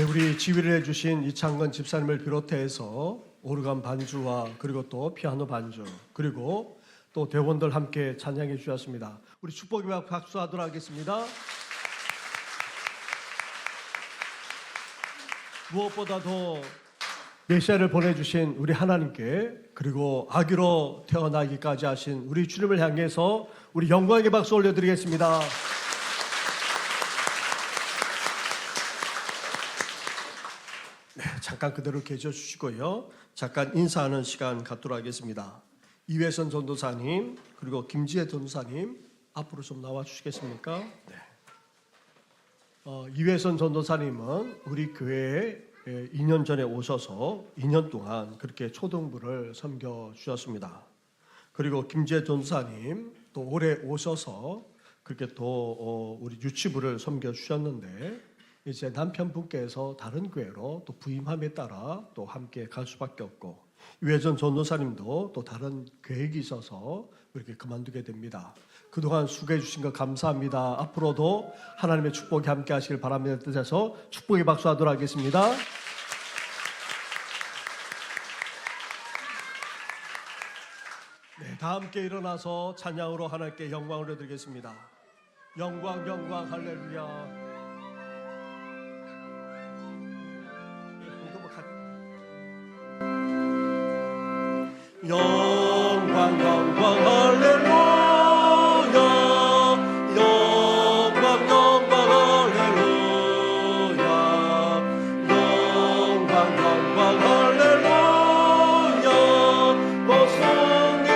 네, 우리 지휘를 해주신 이창건 집사님을 비롯해서 오르간 반주와 그리고 또 피아노 반주 그리고 또 대원들 함께 찬양해 주셨습니다. 우리 축복의 박수하도록 하겠습니다. 무엇보다도 메시아를 보내주신 우리 하나님께 그리고 아기로 태어나기까지 하신 우리 주님을 향해서 우리 영광의 박수 올려드리겠습니다. 네, 잠깐 그대로 계셔 주시고요. 잠깐 인사하는 시간 갖도록 하겠습니다. 이회선 전도사님 그리고 김지혜 전도사님 앞으로 좀 나와 주시겠습니까? 네. 이회선 전도사님은 우리 교회에 2년 전에 오셔서 2년 동안 그렇게 초등부를 섬겨 주셨습니다. 그리고 김재 전사님 또 올해 오셔서 그렇게 또 우리 유치부를 섬겨주셨는데 이제 남편분께서 다른 교회로 또 부임함에 따라 또 함께 갈 수밖에 없고 유해전 전도사님도 또 다른 계획이 있어서 이렇게 그만두게 됩니다. 그동안 수고해 주신 것 감사합니다. 앞으로도 하나님의 축복이 함께 하시길 바랍니다. 뜻해서 축복의 박수하도록 하겠습니다. 네, 다 함께 일어나서 찬양으로 하나님께 영광을 올려드리겠습니다. 영광 영광 할렐루야. 영광 영광 할렐루야. 영광 영광 할렐루야. 영광 영광 할렐루야. 승리하리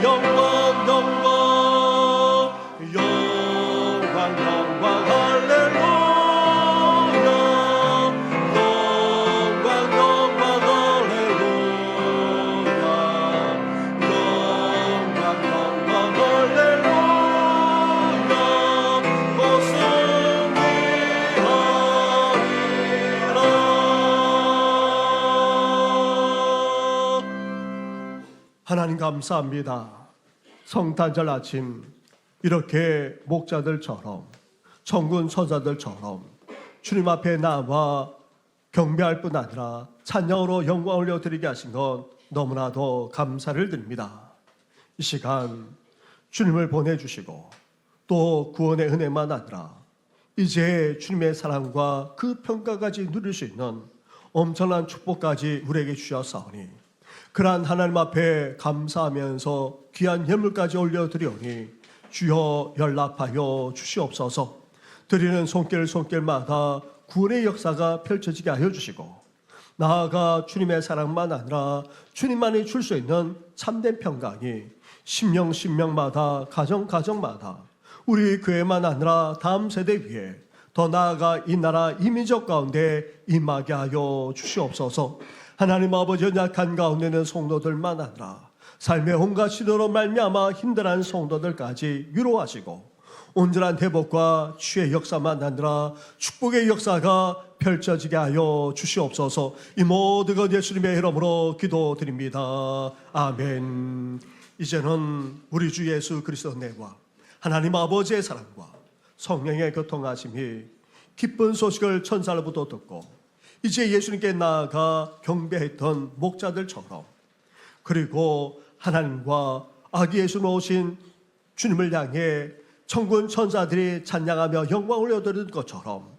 영광 영광. 영광 영광 할렐루야. 하나님 감사합니다. 성탄절 아침 이렇게 목자들처럼 천군 천사들처럼 주님 앞에 나와 경배할 뿐 아니라 찬양으로 영광 올려드리게 하신 것 너무나도 감사를 드립니다. 이 시간 주님을 보내주시고 또 구원의 은혜만 아니라 이제 주님의 사랑과 그 평가까지 누릴 수 있는 엄청난 축복까지 우리에게 주셨사오니 그러한 하나님 앞에 감사하면서 귀한 예물까지 올려드리오니 주여 연락하여 주시옵소서. 드리는 손길마다 구원의 역사가 펼쳐지게 하여 주시고 나아가 주님의 사랑만 아니라 주님만이 줄 수 있는 참된 평강이 심령마다 가정마다 우리 교회만 아니라 다음 세대 위에 더 나아가 이 나라 이민족 가운데 임하게 하여 주시옵소서. 하나님 아버지 연약한 가운데는 성도들만 아니라 삶의 온갖 시도로 말미암아 힘들어하는 성도들까지 위로하시고 온전한 회복과 치유의 역사만 아니라 축복의 역사가 펼쳐지게 하여 주시옵소서. 이 모든 것 예수님의 이름으로 기도드립니다. 아멘. 이제는 우리 주 예수 그리스도 은혜와 하나님 아버지의 사랑과 성령의 교통하심이 기쁜 소식을 천사로부터 듣고 이제 예수님께 나아가 경배했던 목자들처럼 그리고 하나님과 아기 예수 놓으신 주님을 향해 천군 천사들이 찬양하며 영광을 올려드리는 것처럼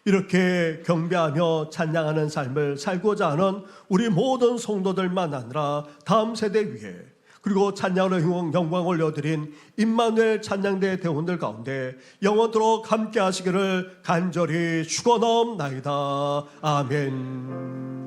이렇게 경배하며 찬양하는 삶을 살고자 하는 우리 모든 성도들만 아니라 다음 세대 위에 그리고 찬양으로 영광 올려드린 임마누엘 찬양대 대원들 가운데 영원토록 함께 하시기를 간절히 축원하옵나이다. 아멘.